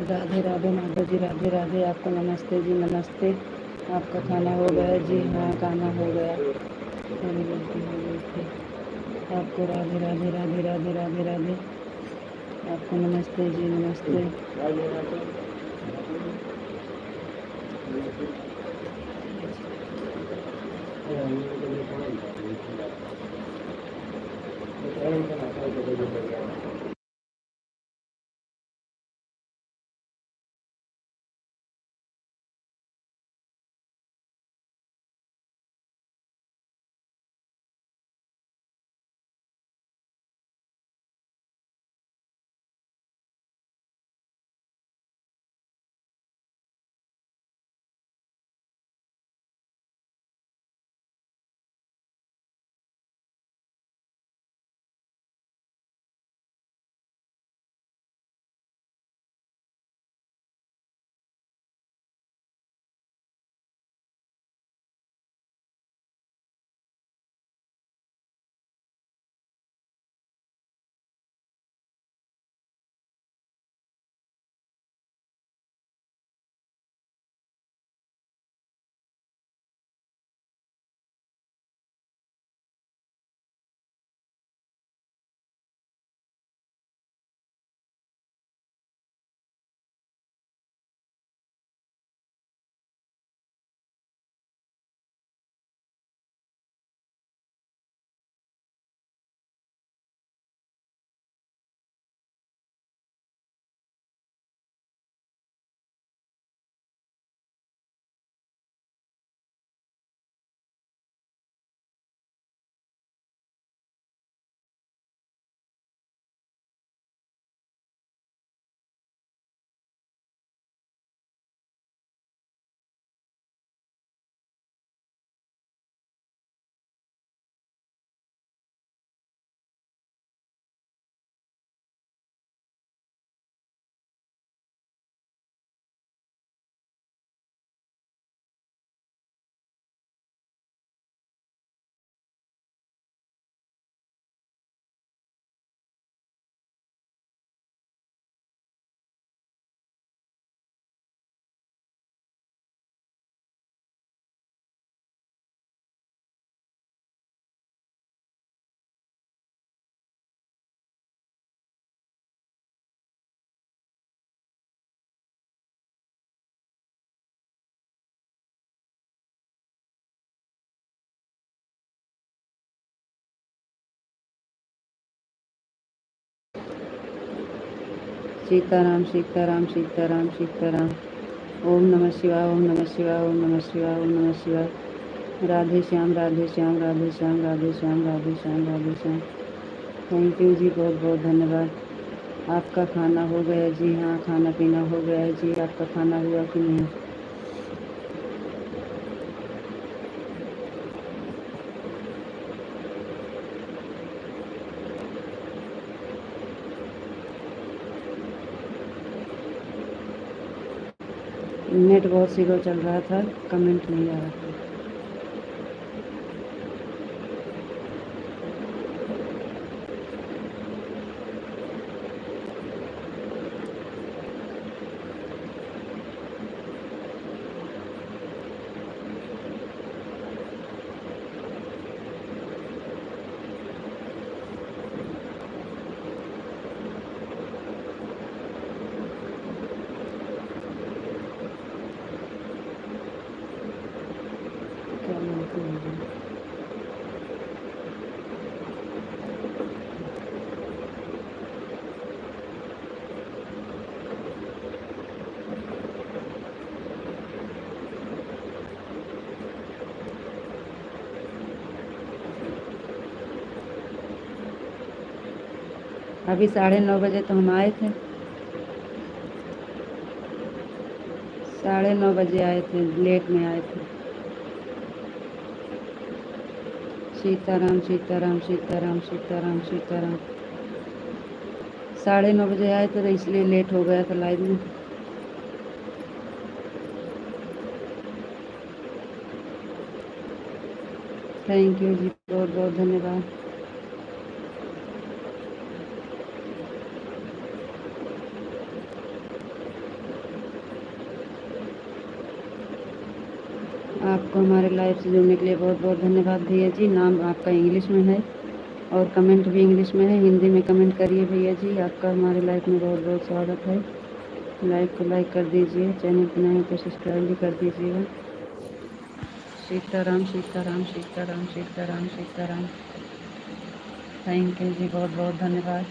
राधे राधे माधव जी, राधे राधे। आपको नमस्ते जी, नमस्ते। आपका खाना हो गया जी? हाँ, खाना हो गया। थोड़ी गलती हो गई थी। आपको राधे राधे राधे राधे राधे राधे। आपको नमस्ते जी, नमस्ते। सीताराम सीताराम सीताराम सीताराम। ओम नमः शिवाय, ओम नमः शिवाय, ओम नमः शिवाय, ओम नमः शिवाय। राधे श्याम, राधे श्याम, राधे श्याम, राधे श्याम, राधे श्याम, राधे श्याम। थैंक यू जी, बहुत बहुत धन्यवाद। आपका खाना हो गया जी? हाँ, खाना पीना हो गया है जी। आपका खाना हुआ कि नहीं? नेट बहुत स्लो चल रहा था, कमेंट नहीं आ रहा था। क्या बोलते हैं? अभी 9:30 तो हम आए थे। 9:30 आए थे, लेट में आए थे। सीताराम सीताराम सीताराम सीताराम सीताराम। 9:30 आए थे तो इसलिए लेट हो गया था लाइव में। थैंक यू जी, बहुत बहुत धन्यवाद। आपको हमारे लाइव से जुड़ने के लिए बहुत बहुत धन्यवाद भैया जी। नाम आपका इंग्लिश में है और कमेंट भी इंग्लिश में है, हिंदी में कमेंट करिए भैया जी। आपका हमारे लाइव में बहुत बहुत स्वागत है। लाइक को लाइक कर दीजिए, चैनल पर नए हैं तो सब्सक्राइब भी कर दीजिएगा। सीताराम सीताराम सीताराम सीताराम सीताराम। थैंक यू जी, बहुत बहुत धन्यवाद।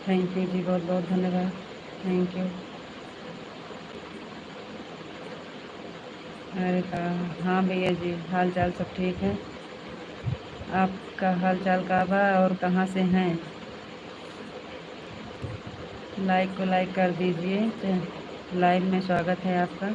थैंक यू जी, बहुत बहुत धन्यवाद। Thank you. अरे हाँ भैया जी, हाल चाल सब ठीक है। आपका हाल चाल का बा और कहाँ से हैं? लाइक को लाइक कर दीजिए, लाइव में स्वागत है आपका।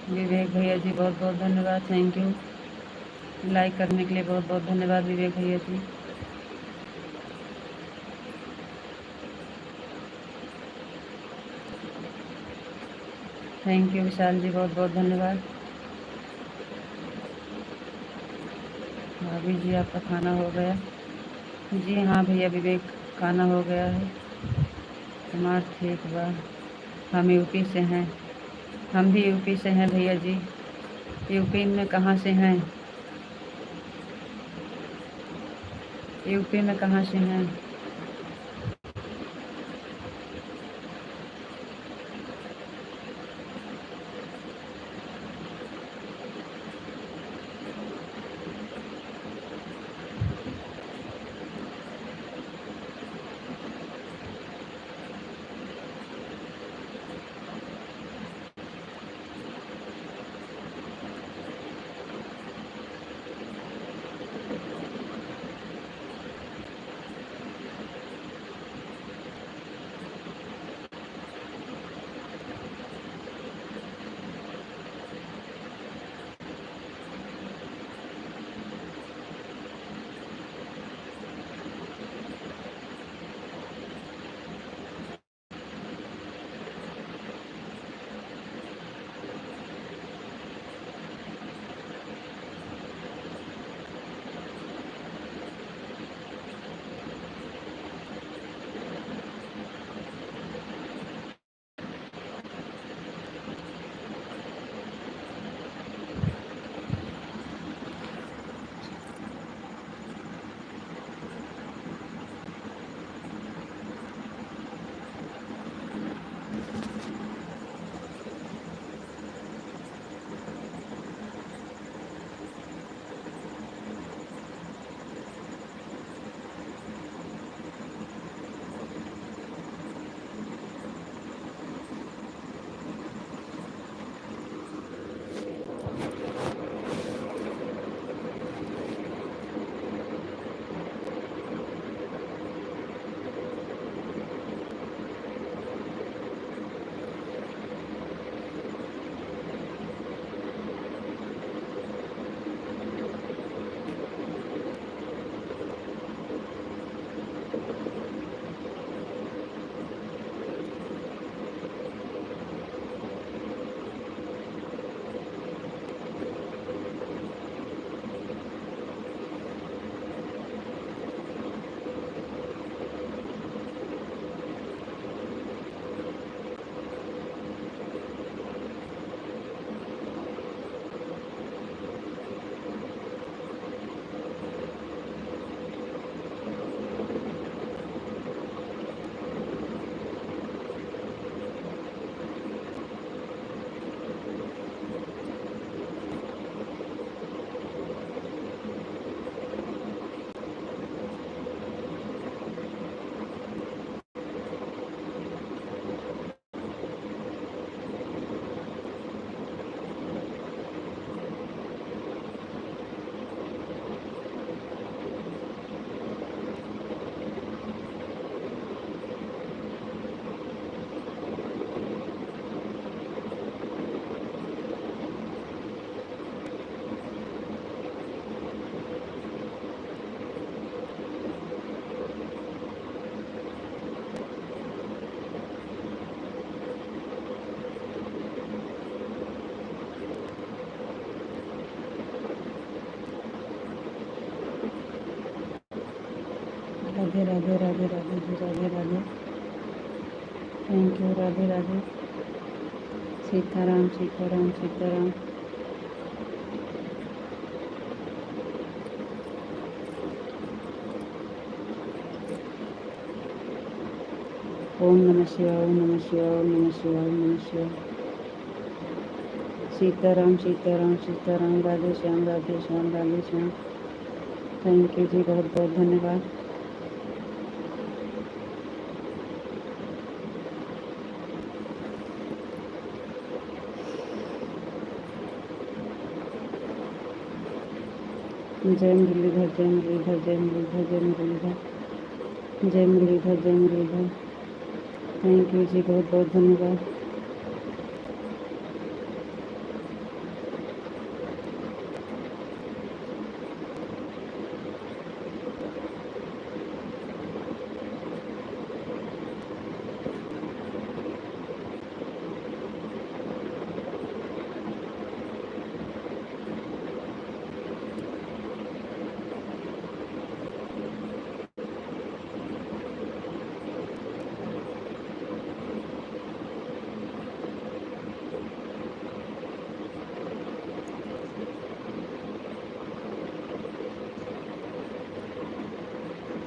विवेक भैया जी, बहुत बहुत धन्यवाद। Thank you. लाइक करने के लिए बहुत बहुत धन्यवाद विवेक भैया जी। थैंक यू विशाल जी, बहुत बहुत धन्यवाद। भाभी जी, आपका खाना हो गया? जी हाँ भैया विवेक, खाना हो गया है हमार। ठीक बा। हम यूपी से हैं। हम भी यूपी से हैं भैया जी। यूपी में कहाँ से हैं? यूपी में कहाँ से हैं? राधे राधे राधे राधे जी, राधे राधे। Thank you, Radhe Radhe. सीताराम सीताराम सीताराम। ओम नमः शिवाय, ओम नमः शिवाय, ओम नमः शिवाय, ओम नमः शिवाय। सीताराम सीताराम सीताराम। राधे श्याम राधे श्याम राधे श्याम। थैंक यू जी, बहुत बहुत धन्यवाद। जय मुरलीधर, जय मुरलीधर, जय मुरलीधर, जय मुरलीधर, जय मुरलीधर, जय मुरलीधर। थैंक यू जी, बहुत बहुत धन्यवाद।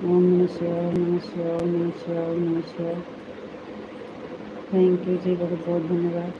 ओम नमः शिवाय, ओम नमः शिवाय, ओम नमः शिवाय, ओम नमः शिवाय। थैंक यू जी, बहुत बहुत धन्यवाद।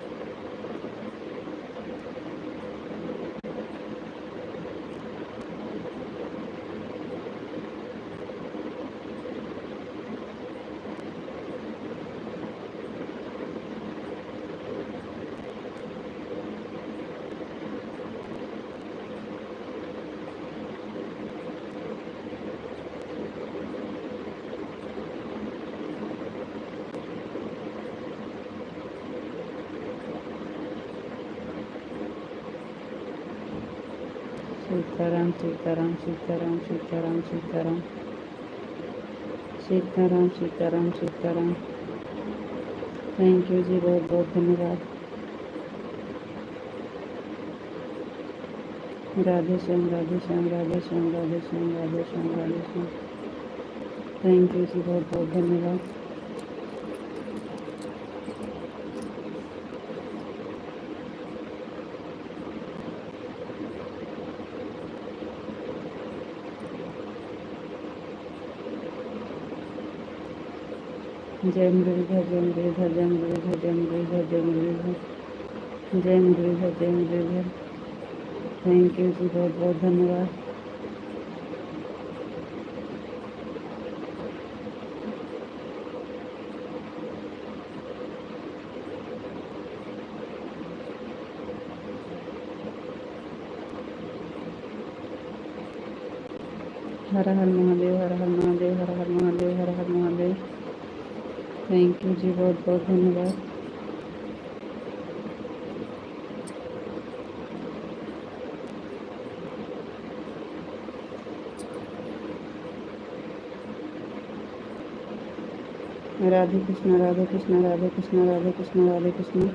सीताराम सीताराम सीताराम सीताराम सीताराम सीताराम सीताराम सीताराम। थैंक यू जी, बहुत बहुत धन्यवाद। राधे श्याम राधे श्याम राधे श्याम राधे श्याम राधे श्याम राधे श्याम। थैंक यू जी, बहुत बहुत धन्यवाद। जय मुरलीधर, जय मुरलीधर, जय मुरलीधर, जय मुरलीधर, जय मुरलीधर, जय मुरलीधर, जय मुरलीधर। थैंक यू जी, बहुत बहुत धन्यवाद। हर हर महादेव, हर हर महादेव, हर हर महादेव, हर हर महादेव। थैंक यू जी, बहुत बहुत धन्यवाद। राधे कृष्ण, राधे कृष्ण, राधे कृष्ण, राधे कृष्ण, राधे कृष्ण।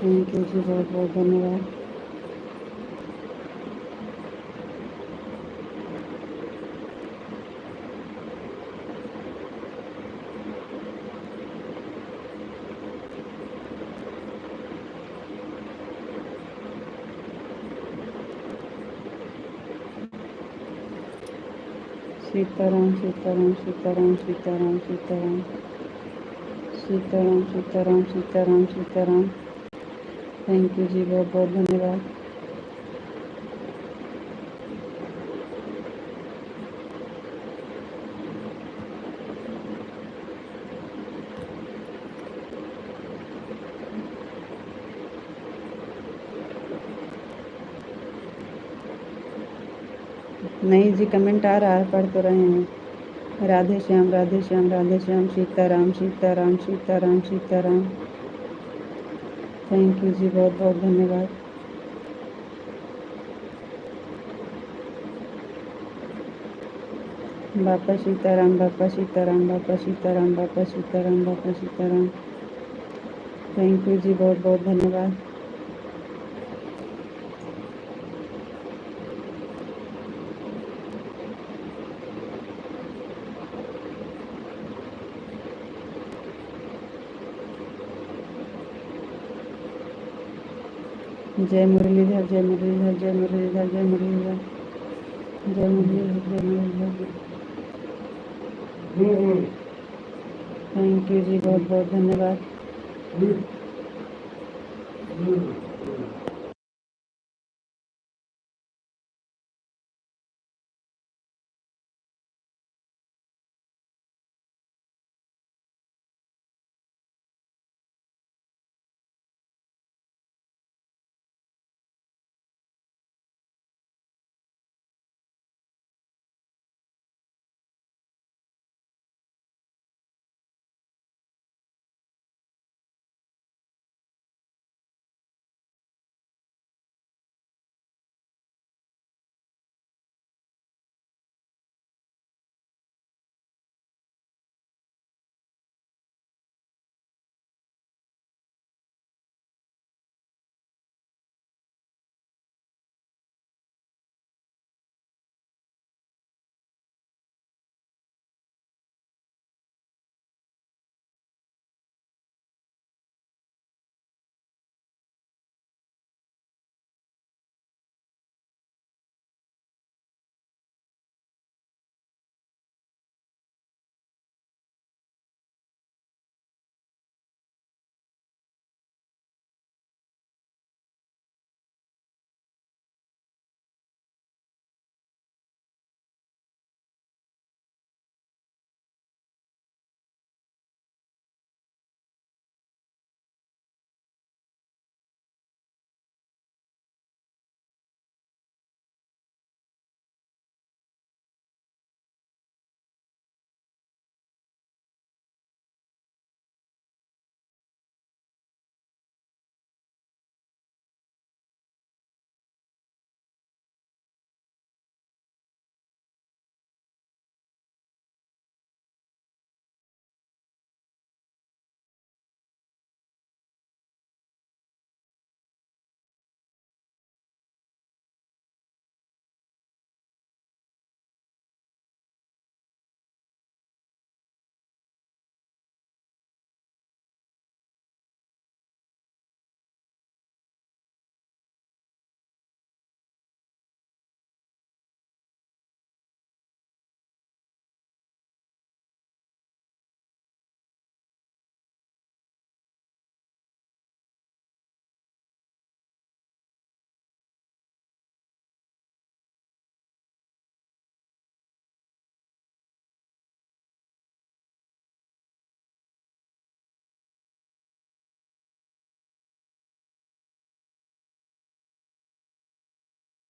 थैंक यू जी, बहुत बहुत धन्यवाद। सीताराम सीताराम सीताराम सीताराम सीताराम सीताराम सीताराम सीताराम सीताराम। थैंक यू जी, बहुत बहुत धन्यवाद। नहीं जी, कमेंट आ रहा है, पढ़ तो रहे हैं। राधे श्याम राधे श्याम राधे श्याम। सीताराम सीताराम सीताराम सीताराम। थैंक यू जी, बहुत बहुत धन्यवाद। बापा सीताराम, बापा सीताराम, बापा सीताराम, बापा सीताराम, बापा सीताराम। थैंक यू जी, बहुत बहुत धन्यवाद। जय मुरलीधर, जय मुरलीधर, जय मुरलीधर, जय मुरलीधर, जय मुरलीधर, जय मुरलीधर। थैंक यू जी, बहुत बहुत धन्यवाद।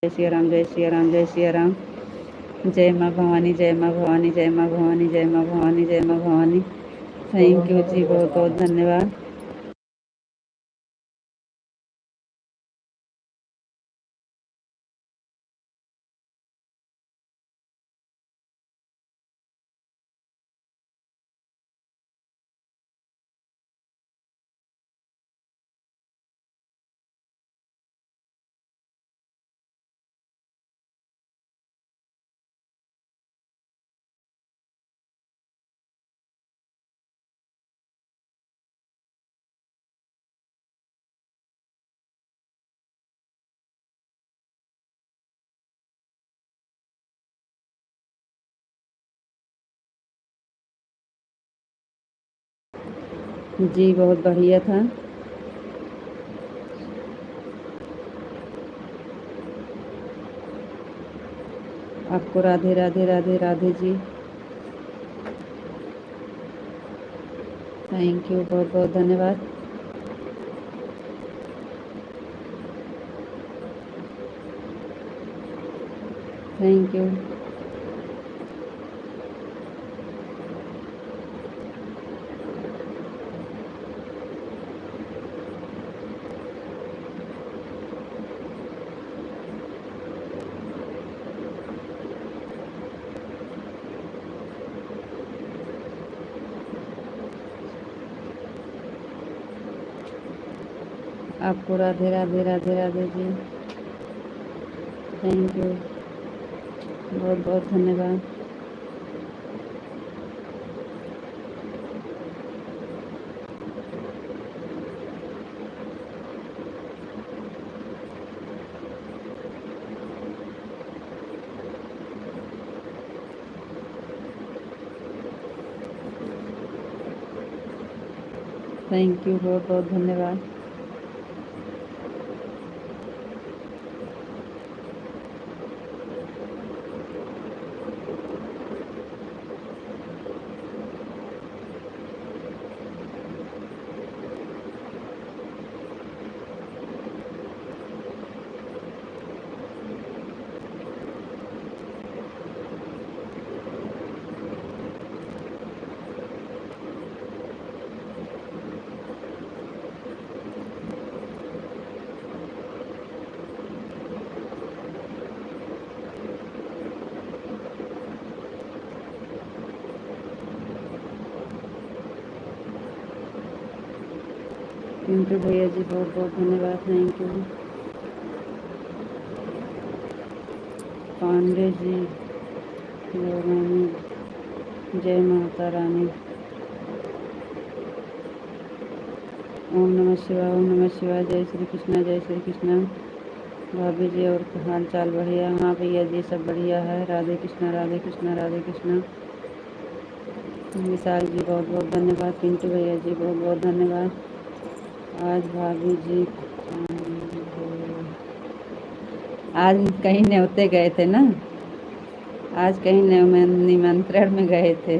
जय सिया राम, जय सिया राम, जय सिया राम। जय माँ भवानी, जय माँ भवानी, जय माँ भवानी, जय माँ भवानी, जय माँ भवानी। थैंक यू जी, बहुत बहुत धन्यवाद। जी बहुत बढ़िया था। आपको राधे राधे राधे राधे जी। थैंक यू, बहुत बहुत धन्यवाद। Thank you. आपको राधे राधे राधे राधे जी। थैंक यू, बहुत बहुत धन्यवाद। थैंक यू, बहुत बहुत धन्यवाद। पिंटू भैया जी बहुत बहुत धन्यवाद, थैंक यू। पांडे जी, रानी, जय माता रानी। ओम नमः शिवाय, ओम नमः शिवाय। जय श्री कृष्णा, जय श्री कृष्णा। भाभी जी और हाल चाल बढ़िया? हाँ भैया जी सब बढ़िया है। राधे कृष्णा, राधे कृष्णा, राधे कृष्णा। विशाल जी बहुत बहुत धन्यवाद। पिंटू भैया जी बहुत बहुत धन्यवाद। आज भाभी जी आज कहीं न्योते गए थे ना, आज कहीं निमंत्रण में गए थे।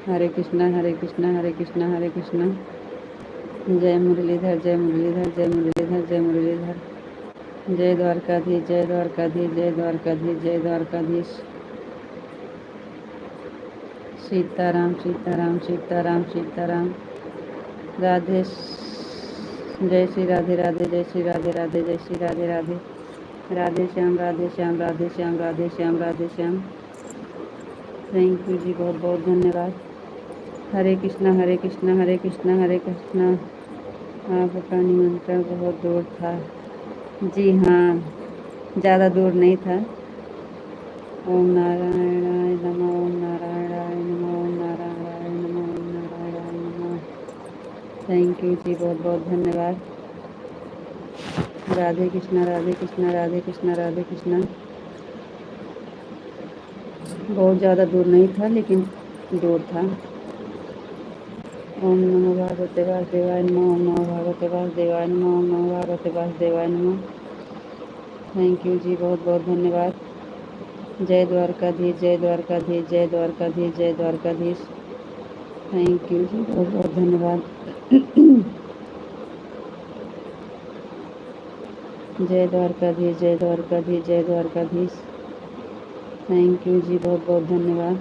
हरे कृष्णा, हरे कृष्णा, हरे कृष्णा, हरे कृष्णा। जय मुरलीधर, जय मुरलीधर, जय मुरलीधर, जय मुरलीधर। जय द्वारकाधीश, जय द्वारकाधीश, जय द्वारकाधीश, जय द्वारकाधीश। सीताराम, सीताराम, सीताराम, सीताराम। राधे, जय श्री राधे राधे, जय श्री राधे राधे, जय श्री राधे राधे। राधे श्याम, राधे श्याम, राधे श्याम, राधे श्याम, राधे श्याम। थैंक यू जी, बहुत बहुत धन्यवाद। हरे कृष्णा, हरे कृष्णा, हरे कृष्णा, हरे कृष्णा। आपका निमंत्रण बहुत दूर था। जी हाँ, ज़्यादा दूर नहीं था। ओम नारायणाय नमः, ओम नारायणाय नमः, ओम नारायणाय नमः, ओम नारायणाय नमः। थैंक यू जी, बहुत बहुत धन्यवाद। राधे कृष्णा, राधे कृष्णा, राधे कृष्णा, राधे कृष्णा। बहुत ज़्यादा दूर नहीं था लेकिन दूर था। ओम नमो भगवते वासुदेवाय नमः, ओम नमो भगवते वासुदेवाय नमः, ओम नमो भगवते वासुदेवाय नमः। थैंक यू जी, बहुत बहुत धन्यवाद। जय द्वारकाधीश, जय द्वारकाधीश, जय द्वारकाधीश, जय द्वारकाधीश। थैंक यू जी, बहुत बहुत धन्यवाद। जय द्वारकाधीश, जय द्वारकाधीश, जय द्वारकाधीश। थैंक यू जी, बहुत बहुत धन्यवाद।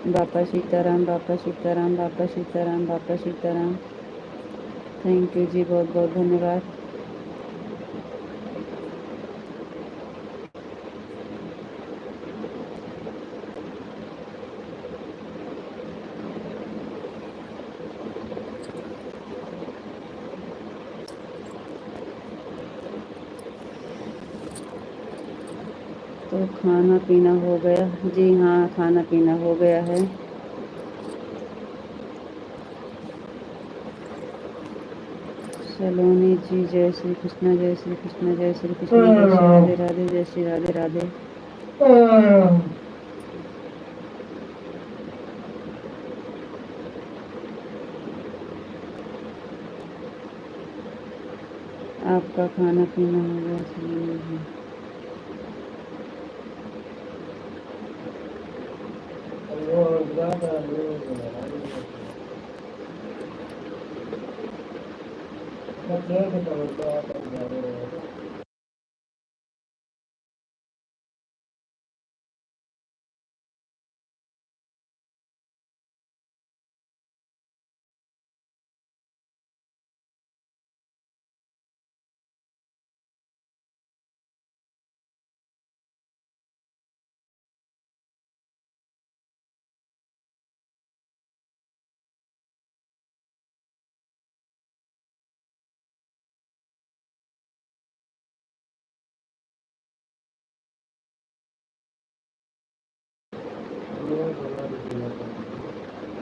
बापा सीताराम, बापा सीताराम, बापा सीताराम, बापा सीताराम। थैंक यू जी, बहुत बहुत धन्यवाद। तो खाना पीना हो गया? जी हाँ, खाना पीना हो गया है। सलोनी जी, जय श्री कृष्णा, जय श्री कृष्णा, जय श्री कृष्णा, जय श्री राधे राधे, जय श्री राधे राधे। आपका खाना पीना हो गया सलोनी जी?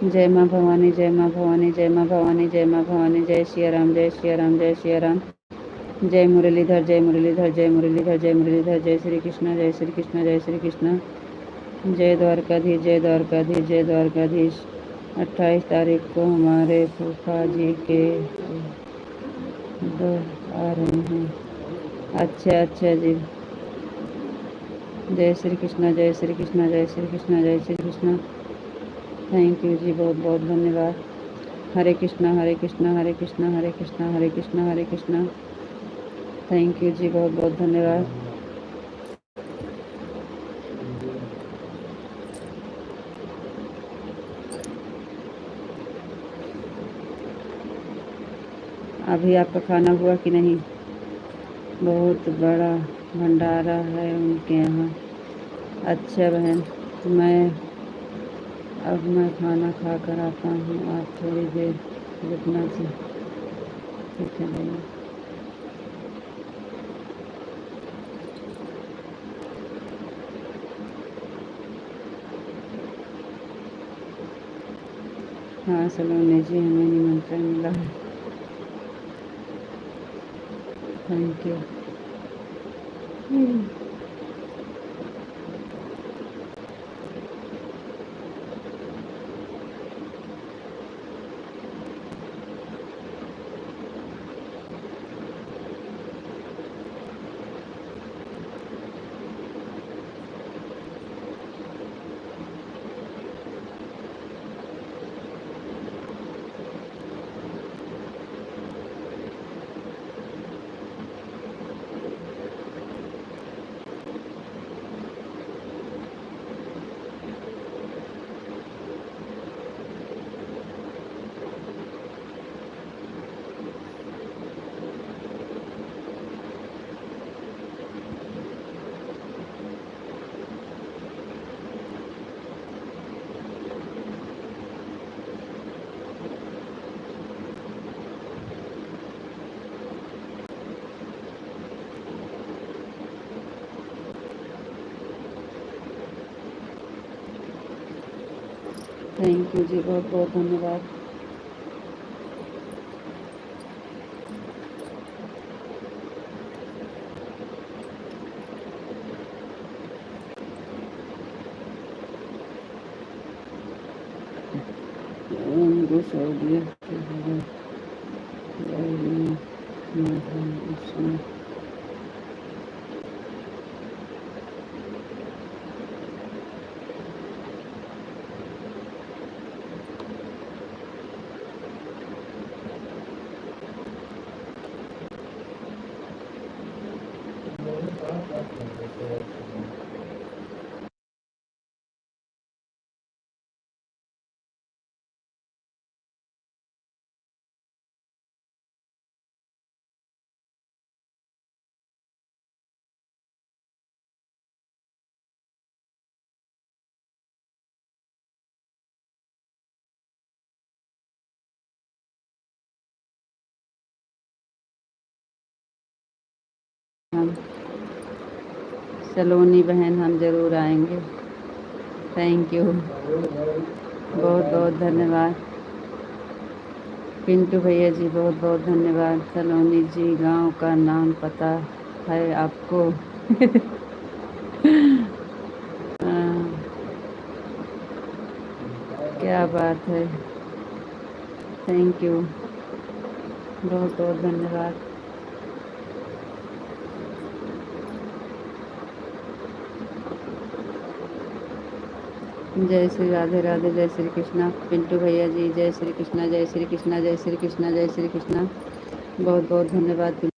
जय माँ भवानी, जय माँ भवानी, जय माँ भवानी, जय माँ भवानी, जय सिया राम, जय सिया राम, जय सिया राम। जय मुरलीधर, जय मुरलीधर, जय मुरलीधर, जय मुरलीधर, जय श्री कृष्ण, जय श्री कृष्ण, जय श्री कृष्ण। जय द्वारकाधीश, जय द्वारकाधीश, जय द्वारकाधीश। 28 तारीख को हमारे फूफा जी के दो आ रहे हैं। अच्छा अच्छा जी। जय श्री कृष्ण, जय श्री कृष्ण, जय श्री कृष्ण, जय श्री कृष्ण। थैंक यू जी, बहुत बहुत धन्यवाद। हरे कृष्णा, हरे कृष्णा, हरे कृष्णा, हरे कृष्णा, हरे कृष्णा, हरे कृष्णा। थैंक यू जी, बहुत बहुत धन्यवाद। अभी आपका खाना हुआ कि नहीं? बहुत बड़ा भंडारा है उनके यहाँ। अच्छा बहन, मैं अब मैं खाना खा कर आता हूँ, आप थोड़ी देर रुकना जी। ठीक है भैया। हाँ सलोनी जी, हमें निमंत्रण मिला है। Thank you. Thank you ji, बहुत बहुत धन्यवाद। उनको सऊदीयत के हवाले में हम उसमें हम सलोनी बहन हम ज़रूर आएंगे। थैंक यू, बहुत बहुत धन्यवाद। पिंटू भैया जी, बहुत बहुत धन्यवाद। सलोनी जी, गांव का नाम पता है आपको? हाँ, क्या बात है। थैंक यू, बहुत बहुत धन्यवाद। जय श्री राधे राधे, जय श्री कृष्णा। पिंटू भैया जी, जय श्री कृष्णा, जय श्री कृष्णा, जय श्री कृष्णा, जय श्री कृष्णा। बहुत बहुत धन्यवाद।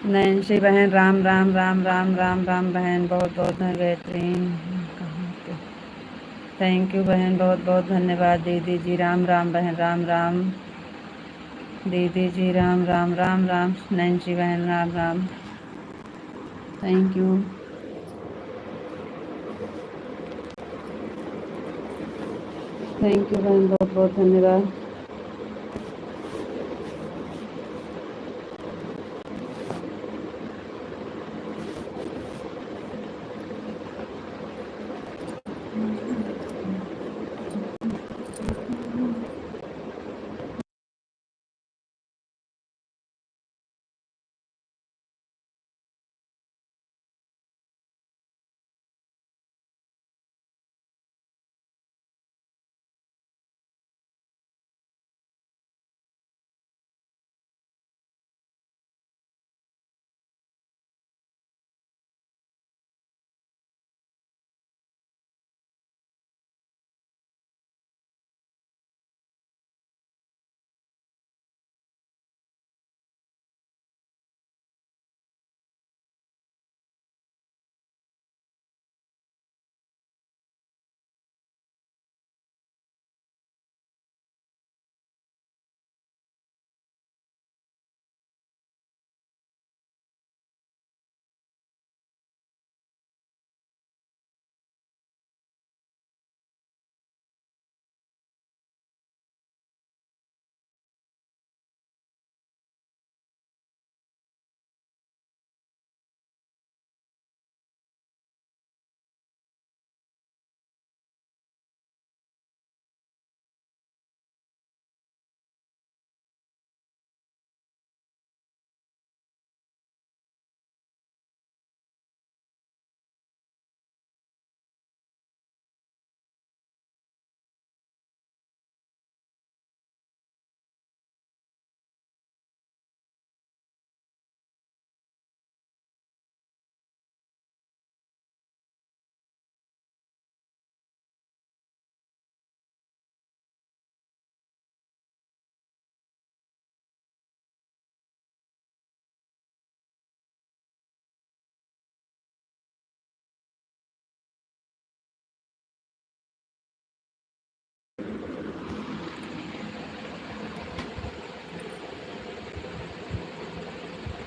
नैन्सी बहन राम राम राम राम राम राम बहन, बहुत बहुत बेहतरीन। कहाँ पे? थैंक यू बहन, बहुत बहुत धन्यवाद दीदी जी। राम राम बहन, राम राम दीदी जी, राम राम राम राम। नैन्सी बहन Ram Ram, thank you. Thank you बहन, बहुत बहुत धन्यवाद।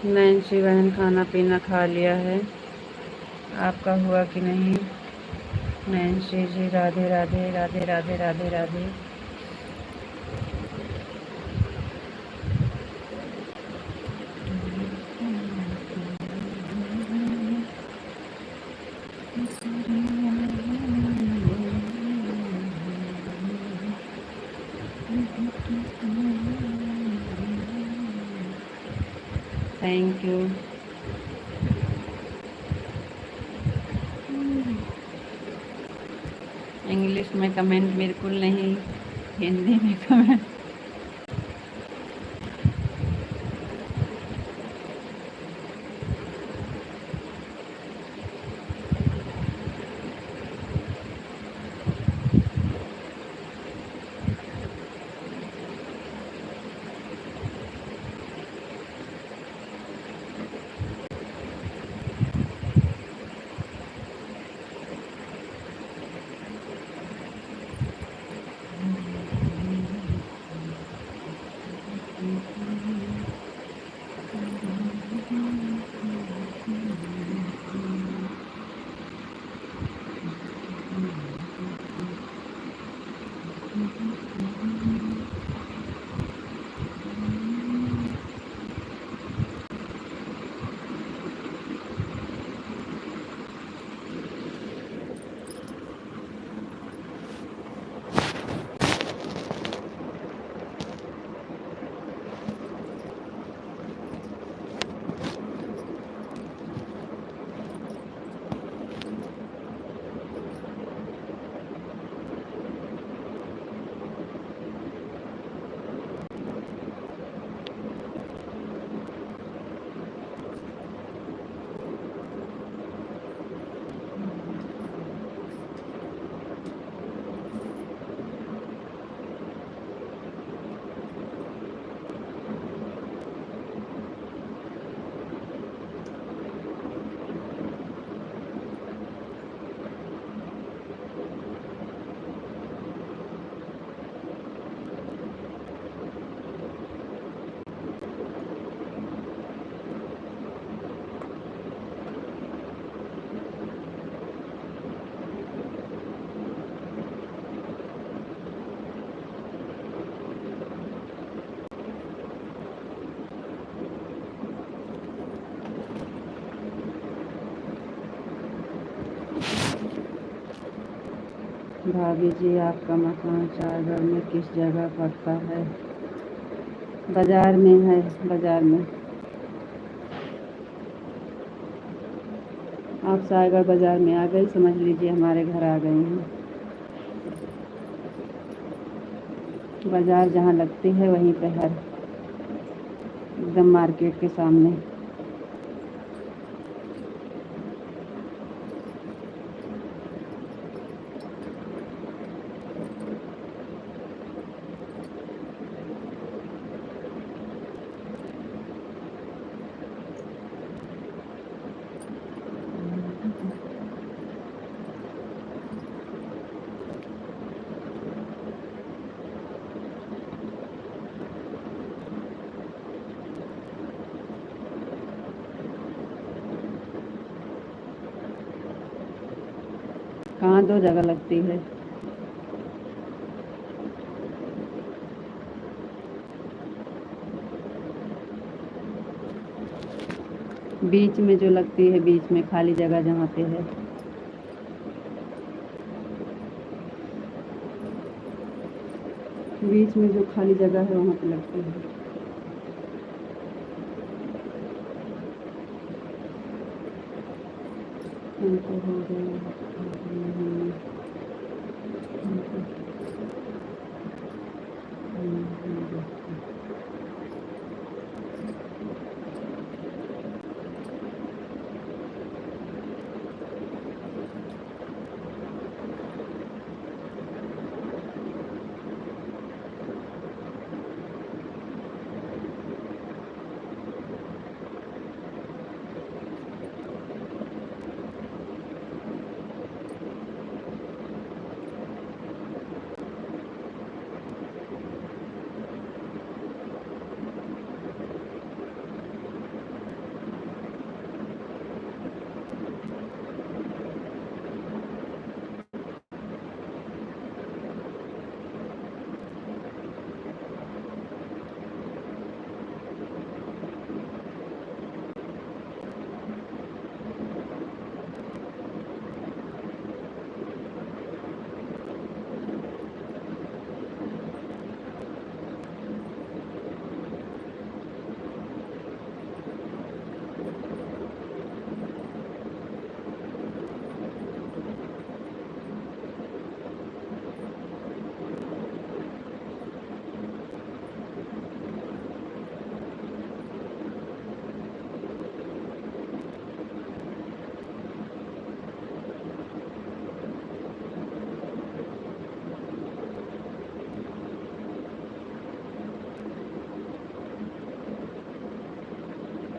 नैन्सी बहन खाना पीना खा लिया है, आपका हुआ कि नहीं? Nancy ji Radhe Radhe Radhe Radhe Radhe Radhe. Thank you. English में कमेंट बिल्कुल नहीं, हिंदी में कमेंट। भाभी जी, आपका मकान सागर में किस जगह पड़ता है? बाजार में है, बाजार में। आप सागर बाजार में आ गई, समझ लीजिए हमारे घर आ गई हैं। बाजार जहाँ लगती है वहीं पे है, एकदम मार्केट के सामने। कहाँ 2 जगह लगती है? बीच में जो लगती है, बीच में खाली जगह जहाँ पे है। बीच में जो खाली जगह है वहाँ पे लगती है। हमको हो गया।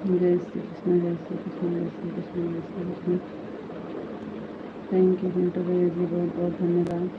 जय श्री कृष्ण, जय श्री कृष्ण, जय श्री कृष्ण, जय श्री कृष्ण। थैंक यू पिंटू भैया जी, बहुत बहुत धन्यवाद।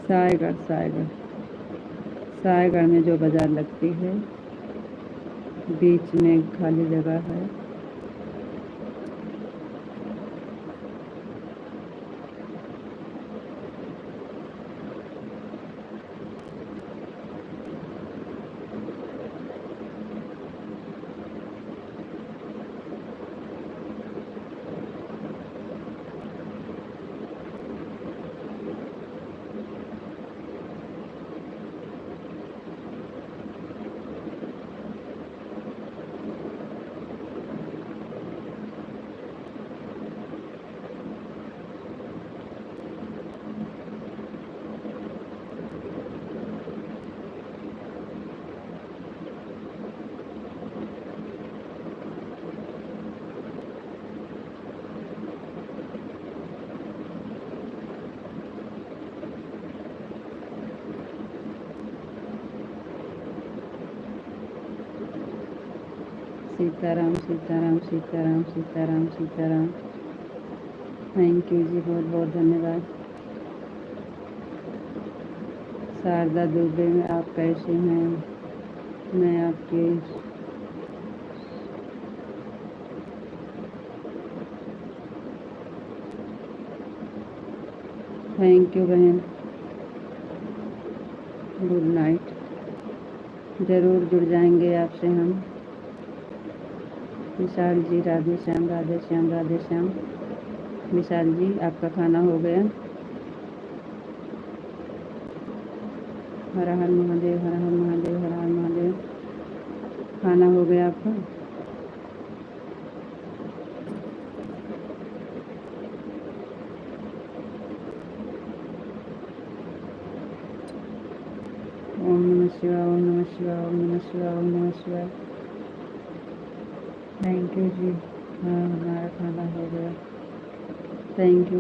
सायगढ़, सायगढ़, सायगढ़ में जो बाजार लगती है, बीच में खाली जगह है। सीताराम सीताराम सीताराम सीताराम सीताराम। थैंक यू जी, बहुत बहुत धन्यवाद। शारदा दुबे में आप कैसे हैं? मैं आपके थैंक यू बहन, गुड नाइट। ज़रूर जुड़ जाएंगे आपसे हम। विशाल जी राधे श्याम राधे श्याम राधे श्याम। विशाल जी आपका खाना हो गया? हर हर महादेव, हर हर महादेव, हर हर महादेव। खाना हो गया आपका? ओम नमः शिवाय, ओम नमः शिवाय, ओम नमः शिवाय, ओम नमः शिवाय। थैंक यू जी। हाँ, हमारा खाना हो गया। Thank you.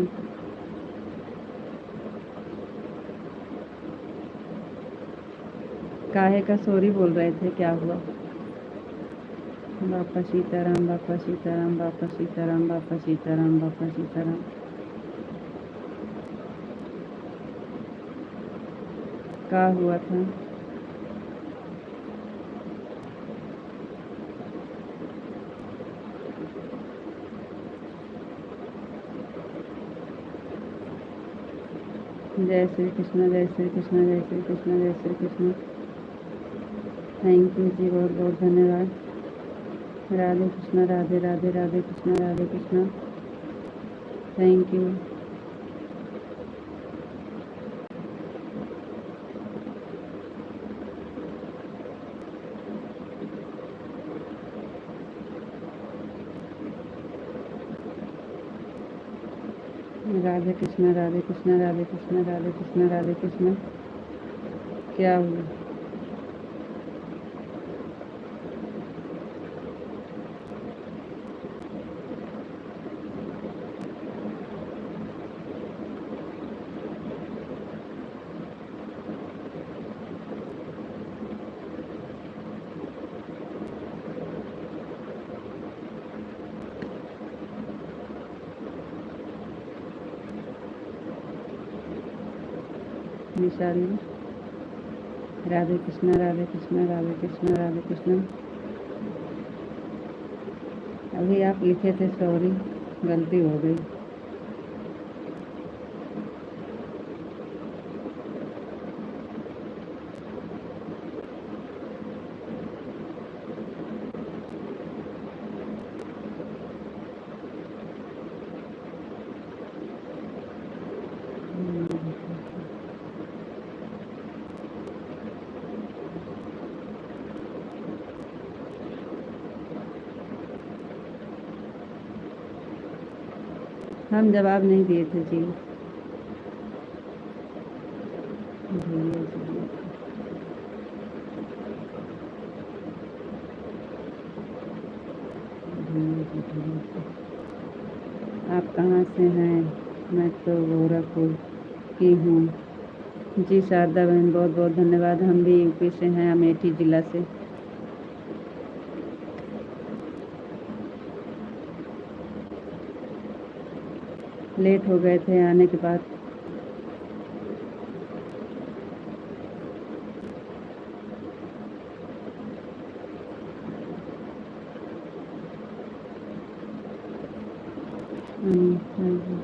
काहे का सॉरी बोल रहे थे, क्या हुआ? बापा सीताराम, बापा सीताराम, बापा सीताराम, बापा सीताराम, बापा सीताराम। क्या हुआ था? जय श्री कृष्ण, जय श्री कृष्ण, जय श्री कृष्ण, जय श्री कृष्ण। थैंक यू जी, बहुत बहुत धन्यवाद। राधे कृष्ण, राधे राधे, राधे कृष्ण, राधे कृष्ण। Thank you. राधे कृष्ण, राधे कृष्ण, राधे कृष्ण, राधे कृष्ण, राधे कृष्ण। क्या हुआ? विशाल जी राधे कृष्ण, राधे कृष्ण, राधे कृष्ण, राधे कृष्ण। अभी आप लिखे थे सॉरी, गलती हो गई। हम जवाब नहीं दिए थे जी। भैया जी, भैया जी, भैया जी। आप कहाँ से हैं? मैं तो गोरखपुर की हूँ। जी शारदा बहन, बहुत बहुत धन्यवाद। हम भी यूपी से हैं, अमेठी ज़िला से। लेट हो गए थे आने के बाद। हाँ जी।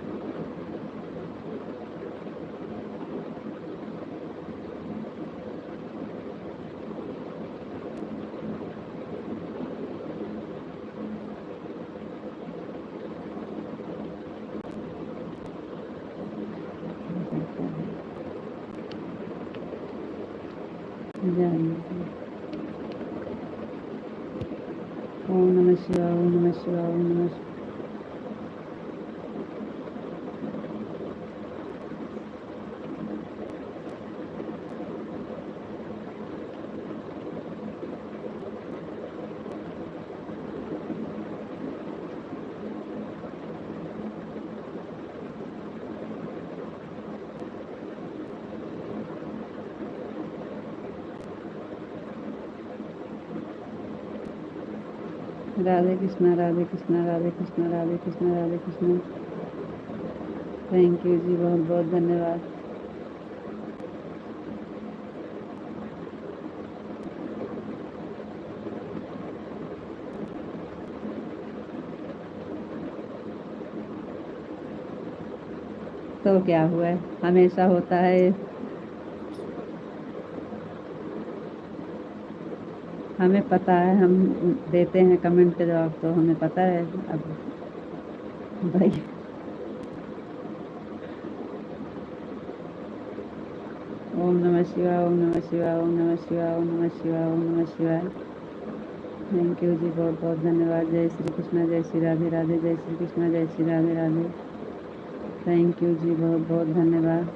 जाइए। ओम नमः शिवाय, ओम नमः शिवाय, ओम नमः शिवाय। राधे कृष्णा, राधे कृष्णा, राधे कृष्णा, राधे कृष्णा, राधे कृष्णा। थैंक यू जी, बहुत बहुत धन्यवाद। तो क्या हुआ है, हमेशा होता है। हमें पता है, हम देते हैं कमेंट के जवाब, तो हमें पता है। अब भाई ओम नमः शिवाय, ओम नमः शिवाय, ओम नमः शिवाय, ओम नमः शिवाय, ओम नमः शिवाय। थैंक यू जी, बहुत बहुत धन्यवाद। जय श्री कृष्णा, जय श्री राधे राधे, जय श्री कृष्णा, जय श्री राधे राधे। थैंक यू जी, बहुत बहुत धन्यवाद।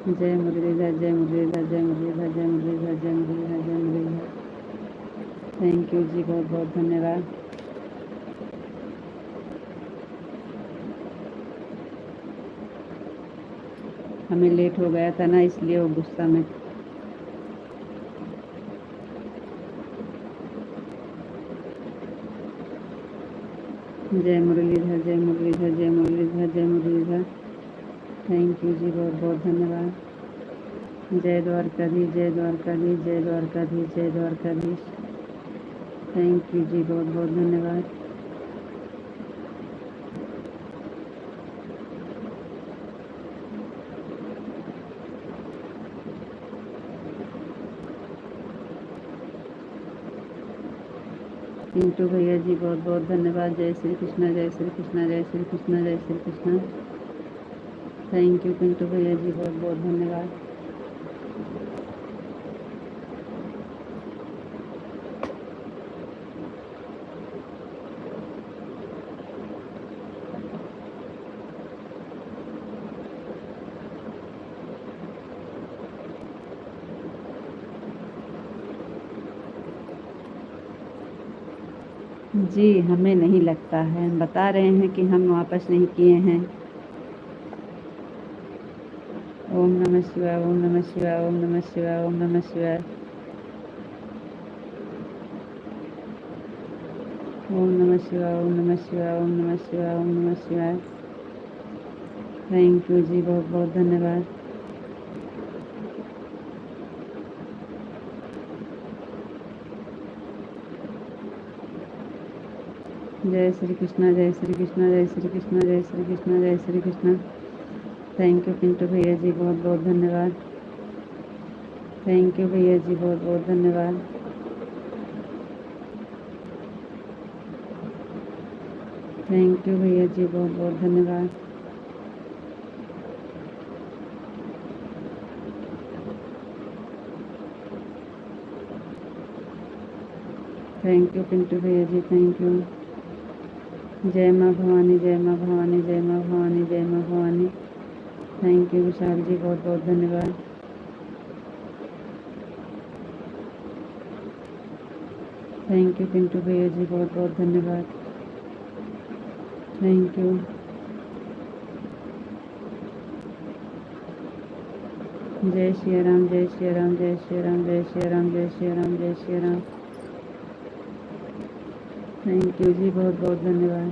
जय मुरलीधर, जय मुरलीधर, जय मुरलीधर, जय मुरलीधर, जय मुरलीधर, जय मुरलीधर। थैंक यू जी, बहुत बहुत धन्यवाद। हमें लेट हो गया था ना, इसलिए वो गुस्सा में। जय मुरलीधर, जय मुरलीधर, जय मुरलीधर, जय मुरलीधर। थैंक यू जी, बहुत बहुत धन्यवाद। जय द्वारकाधीश, जय द्वारकाधीश, जय द्वारकाधीश, जय द्वारकाधीश। थैंक यू जी, बहुत बहुत धन्यवाद। पिंटू भैया जी, बहुत बहुत धन्यवाद। जय श्री कृष्णा, जय श्री कृष्णा, जय श्री कृष्णा, जय श्री कृष्णा। थैंक यू पिंटू भैया जी, बहुत बहुत धन्यवाद। जी, हमें नहीं लगता है, हम बता रहे हैं कि हम वापस नहीं किए हैं। ओम नमः शिवाय, ओम नमः शिवाय, ओम नमः शिवाय, ओम नमः शिवाय। ओम नमः शिवाय, ओम नमः शिवाय, ओम नमः शिवाय, ओम नमः शिवाय। थैंक यू जी, बहुत बहुत धन्यवाद। जय श्री कृष्णा, जय श्री कृष्णा, जय श्री कृष्णा, जय श्री कृष्णा, जय श्री कृष्णा। थैंक यू पिंटू भैया जी, बहुत बहुत धन्यवाद। थैंक यू भैया जी, बहुत बहुत धन्यवाद। थैंक यू भैया जी, बहुत बहुत धन्यवाद। थैंक यू पिंटू भैया जी, थैंक यू। जय माँ भवानी, जय माँ भवानी, जय माँ भवानी, जय माँ भवानी। थैंक यू विशाल जी, बहुत बहुत धन्यवाद। थैंक यू पिंटू भैया जी, बहुत बहुत धन्यवाद। Thank you. जय श्री राम, जय श्री राम, जय श्री राम, जय श्री राम, जय श्री राम, जय श्री राम। थैंक यू जी, बहुत बहुत धन्यवाद।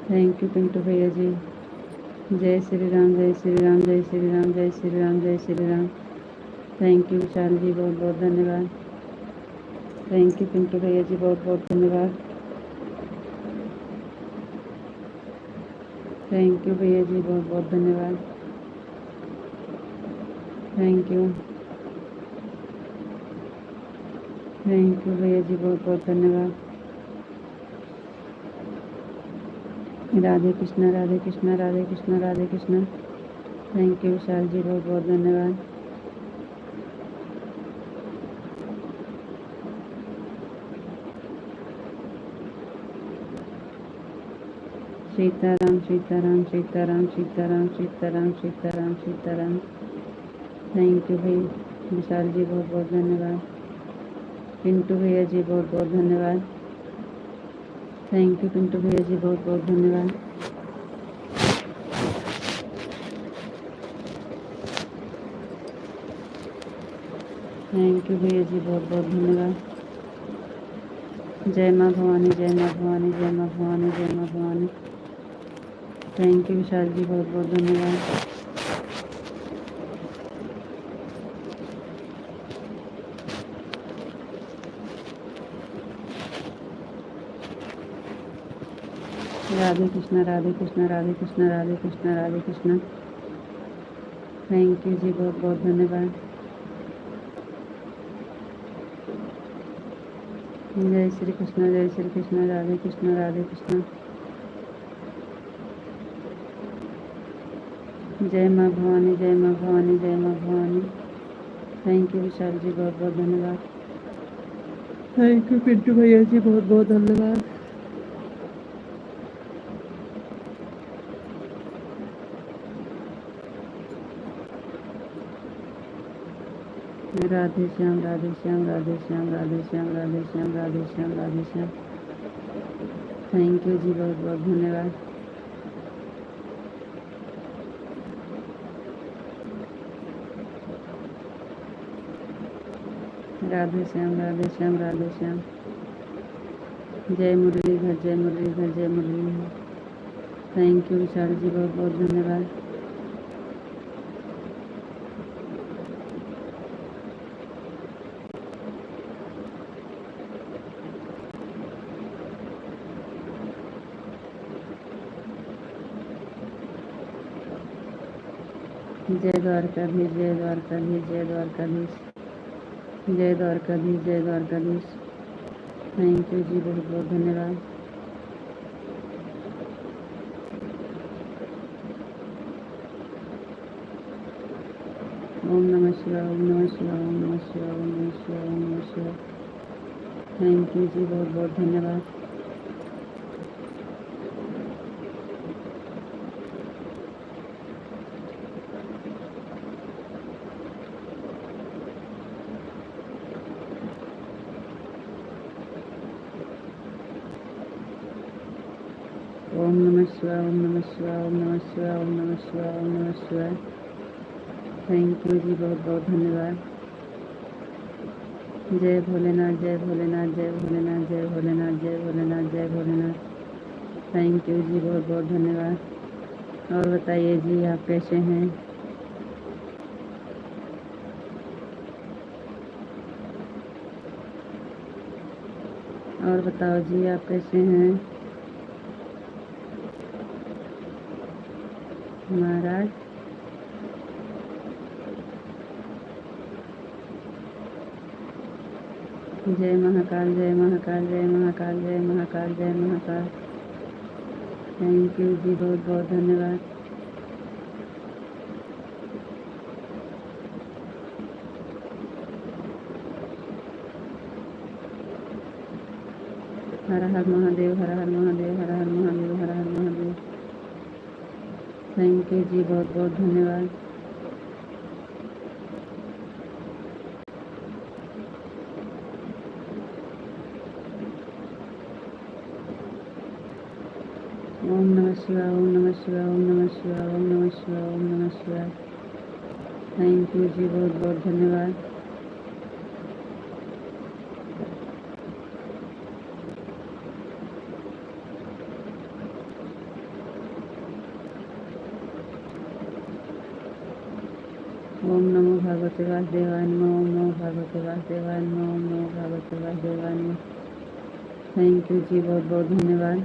थैंक यू पिंटू भैया जी। जय श्री राम, जय श्री राम, जय श्री राम, जय श्री राम, जय श्री राम। थैंक यू विशाल जी, बहुत बहुत धन्यवाद। थैंक यू पिंटू भैया जी, बहुत बहुत धन्यवाद। थैंक यू भैया जी, बहुत बहुत धन्यवाद। Thank you. थैंक यू भैया जी, बहुत बहुत धन्यवाद। राधे कृष्णा, राधे कृष्णा, राधे कृष्णा, राधे कृष्णा। थैंक यू विशाल जी, बहुत बहुत धन्यवाद। सीताराम, सीताराम, सीताराम, सीताराम, सीताराम, सीताराम, सीताराम। थैंक यू भाई विशाल जी, बहुत बहुत धन्यवाद। पिंटू भैया जी, बहुत बहुत धन्यवाद। थैंक यू पिंटू भैया जी, बहुत बहुत धन्यवाद। थैंक यू भैया जी, बहुत बहुत धन्यवाद। जय माँ भवानी, जय माँ भवानी, जय माँ भवानी, जय माँ भवानी। थैंक यू विशाल जी, बहुत बहुत धन्यवाद। राधे कृष्णा, राधे कृष्णा, राधे कृष्णा, राधे कृष्णा, राधे कृष्णा। थैंक यू जी, बहुत बहुत धन्यवाद। जय श्री कृष्ण, जय श्री कृष्ण, राधे कृष्ण, राधे कृष्ण। जय माँ भवानी, जय माँ भवानी, जय माँ भवानी। थैंक यू विशाल जी, बहुत बहुत धन्यवाद। थैंक यू पिंटू भैया जी, बहुत बहुत धन्यवाद। राधे श्याम, राधे श्याम, राधे श्याम, राधे श्याम, राधे श्याम, राधे श्याम, राधे श्याम। थैंक यू जी, बहुत बहुत धन्यवाद। राधे श्याम, राधे श्याम, राधे श्याम। जय मुरलीधर, जय मुरलीधर, जय मुरलीधर। थैंक यू विशाल जी, बहुत बहुत धन्यवाद। जय द्वारकाधीश, जय द्वारकाधीश, जय द्वारकाधीश, जय द्वारकाधीश, जय द्वारकाधीश। थैंक यू जी, बहुत बहुत धन्यवाद। ओम नमः शिवाय, ओम नमः शिवाय, ओम नमः शिवाय, ओम नमः शिवाय, ओम नमः शिवाय। थैंक यू जी, बहुत बहुत धन्यवाद। ओम नमः शिवाय, ओम नमः शिवाय, ओम नमः शिवाय, ओम नमः शिवाय, ओम नमः शिवाय। थैंक यू जी, बहुत बहुत धन्यवाद। जय भोलेनाथ, जय भोलेनाथ, जय भोलेनाथ, जय भोलेनाथ, जय भोलेनाथ, जय भोलेनाथ। थैंक यू जी, बहुत बहुत धन्यवाद। और बताइए जी, आप कैसे हैं? और बताओ जी, आप कैसे हैं महाराज? जय महाकाल, जय महाकाल, जय महाकाल, जय महाकाल, जय महाकाल। थैंक यू जी, बहुत बहुत धन्यवाद। हर हर महादेव, हर हर महादेव, हर हर महादेव, हर हर महादेव। थैंक यू जी, बहुत बहुत धन्यवाद। ओम नमः शिवाय, ओम नमः शिवाय, ओम नमः शिवाय, ओम नमः शिवाय, ओम नमः शिवाय। थैंक यू जी, बहुत बहुत धन्यवाद। ओम नमो भगवते वासुदेवाय नमः, ओम नमो भगवते वासुदेवाय नमः, ओम नमो भगवते वासुदेवाय नमः। थैंक यू जी, बहुत बहुत धन्यवाद।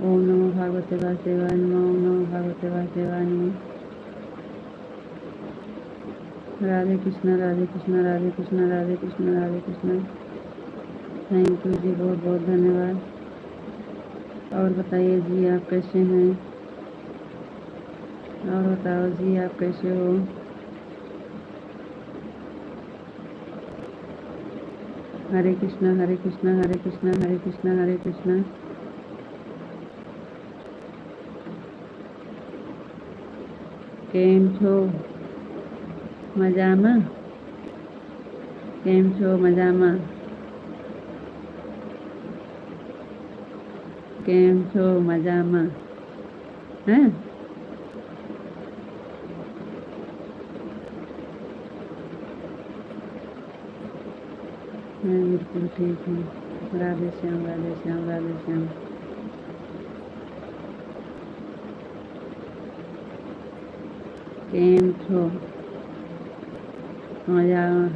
ओम नमो भगवते वासुदेवाय नमः, ओम नमो भगवते वासुदेवाय नमः। राधे कृष्णा, राधे कृष्णा, राधे कृष्णा, राधे कृष्णा, राधे कृष्णा। थैंक यू जी, बहुत बहुत धन्यवाद। और बताइए जी, आप कैसे हैं? और बताओ जी, आप कैसे हो? हरे कृष्णा, हरे कृष्णा, हरे कृष्णा, हरे कृष्णा, हरे कृष्णा। કેમ છો મજામાં? કેમ છો મજામાં? કેમ છો મજામાં? हैं? मैं बिल्कुल ठीक हूँ। राधे श्याम राधे श्याम राधे श्याम। કેમ છો મજામાં?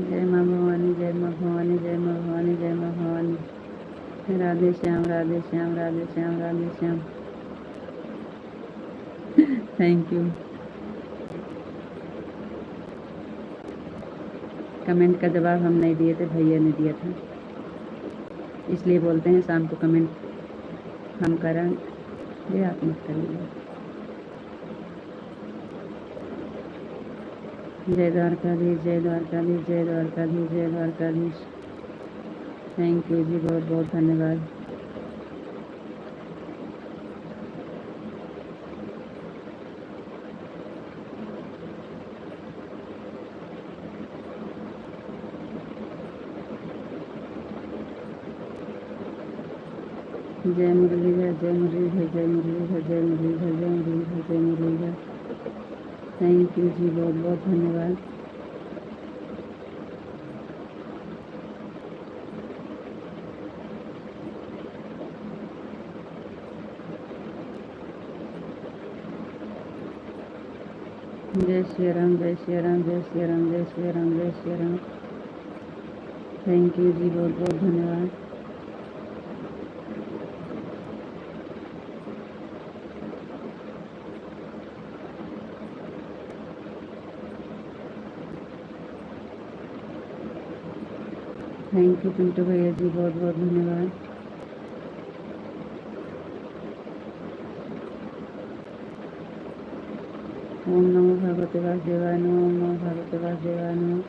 जय माँ भवानी जय माँ भवानी जय माँ भवानी जय माँ Bhavani. Radhe Shyam Radhe Shyam Radhe Shyam Radhe Shyam. Thank you. Comment का जवाब हम नहीं दिए थे, भैया ने दिया था, इसलिए बोलते हैं शाम को कमेंट हम करेंगे, आप मत करिएगा। जय द्वारकाधीश जय द्वारकाधीश जय द्वारकाधीश जय द्वारकाधीश। थैंक यू जी, बहुत बहुत धन्यवाद। जय मुरलीधर जय मुरलीधर जय मुरलीधर जय मुरलीधर जय मुरलीधर जय मुरलीधर। थैंक यू जी, बहुत बहुत धन्यवाद। जय श्री राम जय श्री राम जय श्री राम जय श्री राम जय श्री राम। थैंक यू जी, बहुत बहुत धन्यवाद। थैंक यू पिंटू भैया जी, बहुत बहुत धन्यवाद। ओम नमो भगवते वासुदेवाय नमः ओम नमो भगवते वासुदेवाय नमः।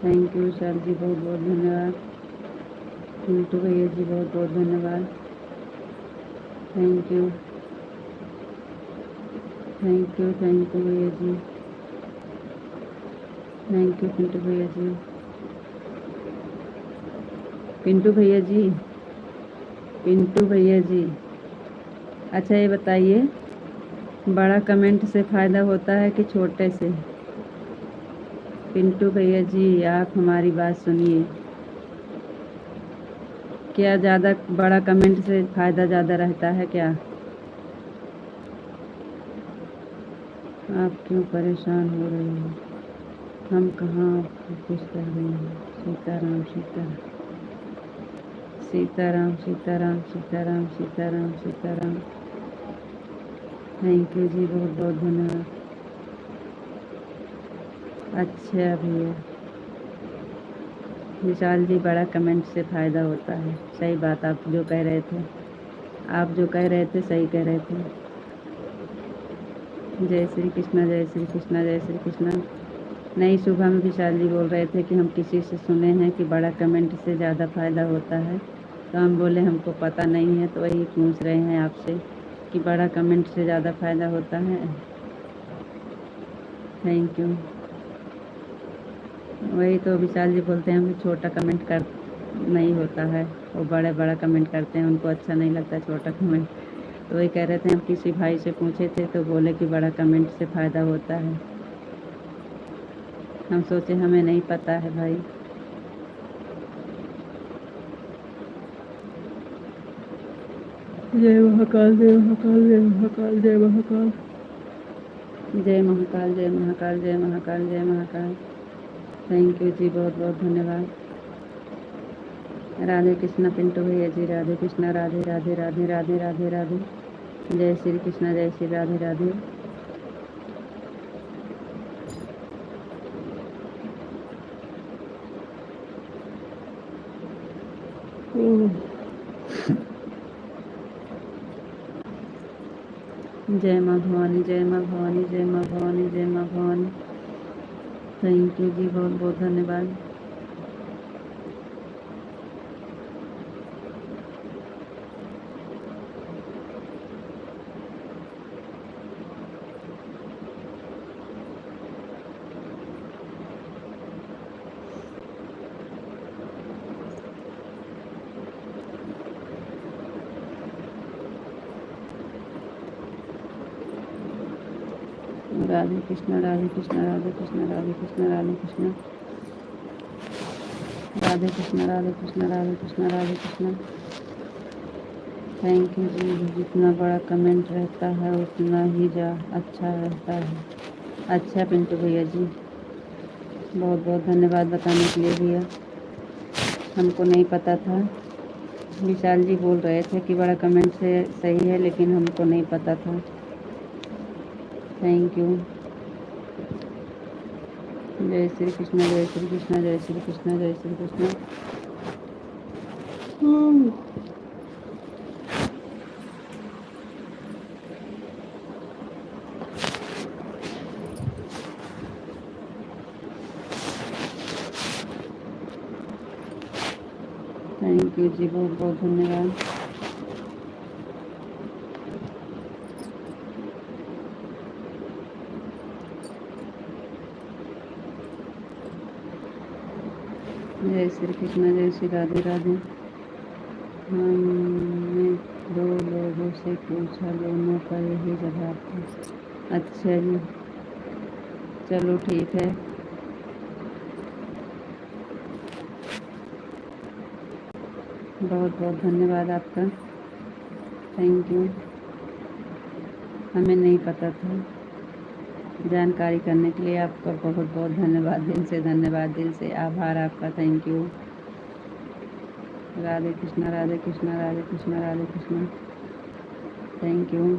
थैंक यू सर जी, बहुत बहुत धन्यवाद। पिंटू भैया जी, बहुत बहुत धन्यवाद। थैंक यू थैंक यू भैया जी। थैंक यू पिंटू भैया जी। पिंटू भैया जी, पिंटू भैया जी, अच्छा ये बताइए, बड़ा कमेंट से फ़ायदा होता है कि छोटे से? पिंटू भैया जी, आप हमारी बात सुनिए। क्या ज़्यादा बड़ा कमेंट से फ़ायदा ज़्यादा रहता है क्या? आप क्यों परेशान हो रहे हैं? हम कहाँ आपको कुछ कह रहे हैं। सीताराम सीताराम सीताराम सीताराम सीताराम सीताराम सीताराम। थैंक यू जी, बहुत बहुत धन्यवाद। अच्छा भैया विशाल जी, बड़ा कमेंट से फ़ायदा होता है। सही बात आप जो कह रहे थे, आप जो कह रहे थे सही कह रहे थे। जय श्री कृष्णा जय श्री कृष्णा जय श्री कृष्णा। नहीं, सुबह में विशाल जी बोल रहे थे कि हम किसी से सुने हैं कि बड़ा कमेंट से ज़्यादा फ़ायदा होता है, तो हम बोले हमको पता नहीं है, तो वही पूछ रहे हैं आपसे कि बड़ा कमेंट से ज़्यादा फ़ायदा होता है। Thank you. वही तो विशाल जी बोलते हैं हम छोटा कमेंट कर नहीं होता है, वो बड़ा बड़ा कमेंट करते हैं, उनको अच्छा नहीं लगता छोटा कमेंट। तो वही कह रहे थे, हम किसी भाई से पूछे थे तो बोले कि बड़ा कमेंट से फ़ायदा होता है। हम सोचे हमें नहीं पता है भाई। जय महाकाल जय महाकाल जय महाकाल जय महाकाल जय महाकाल जय महाकाल जय महाकाल जय महाकाल। थैंक यू जी, बहुत बहुत धन्यवाद। राधे कृष्णा पिंटू भैया जी, राधे कृष्णा राधे राधे राधे राधे राधे राधे। जय श्री कृष्णा जय श्री राधे राधे। जय माँ भवानी जय माँ भवानी जय माँ भवानी जय माँ भवानी। थैंक यू जी, बहुत बहुत धन्यवाद। राधे कृष्ण राधे कृष्ण राधे कृष्ण राधे कृष्ण राधे कृष्ण राधे कृष्ण राधे कृष्ण राधे कृष्ण राधे कृष्ण। थैंक यू जी। जितना बड़ा कमेंट रहता है उतना ही अच्छा रहता है। अच्छा पिंटू भैया जी, बहुत बहुत धन्यवाद बताने के लिए भैया। हमको नहीं पता था। विशाल जी बोल रहे थे कि बड़ा कमेंट से सही है, लेकिन हमको नहीं पता था। Thank you. जय श्री कृष्ण जय श्री कृष्ण जय श्री कृष्ण जय श्री कृष्ण। थैंक यू जी, बहुत बहुत धन्यवाद। जय श्री कृष्ण जय श्री राधे राधे। हमने 2 लोगों से पूछा, दोनों का यही जवाब था। अच्छा जी, चलो ठीक है। बहुत बहुत धन्यवाद आपका। Thank you. हमें नहीं पता था। जानकारी करने के लिए आपका बहुत बहुत धन्यवाद। दिल से धन्यवाद, दिल से आभार आपका। Thank you. Radhe Krishna Radhe Krishna Radhe Krishna Radhe Krishna. Thank you.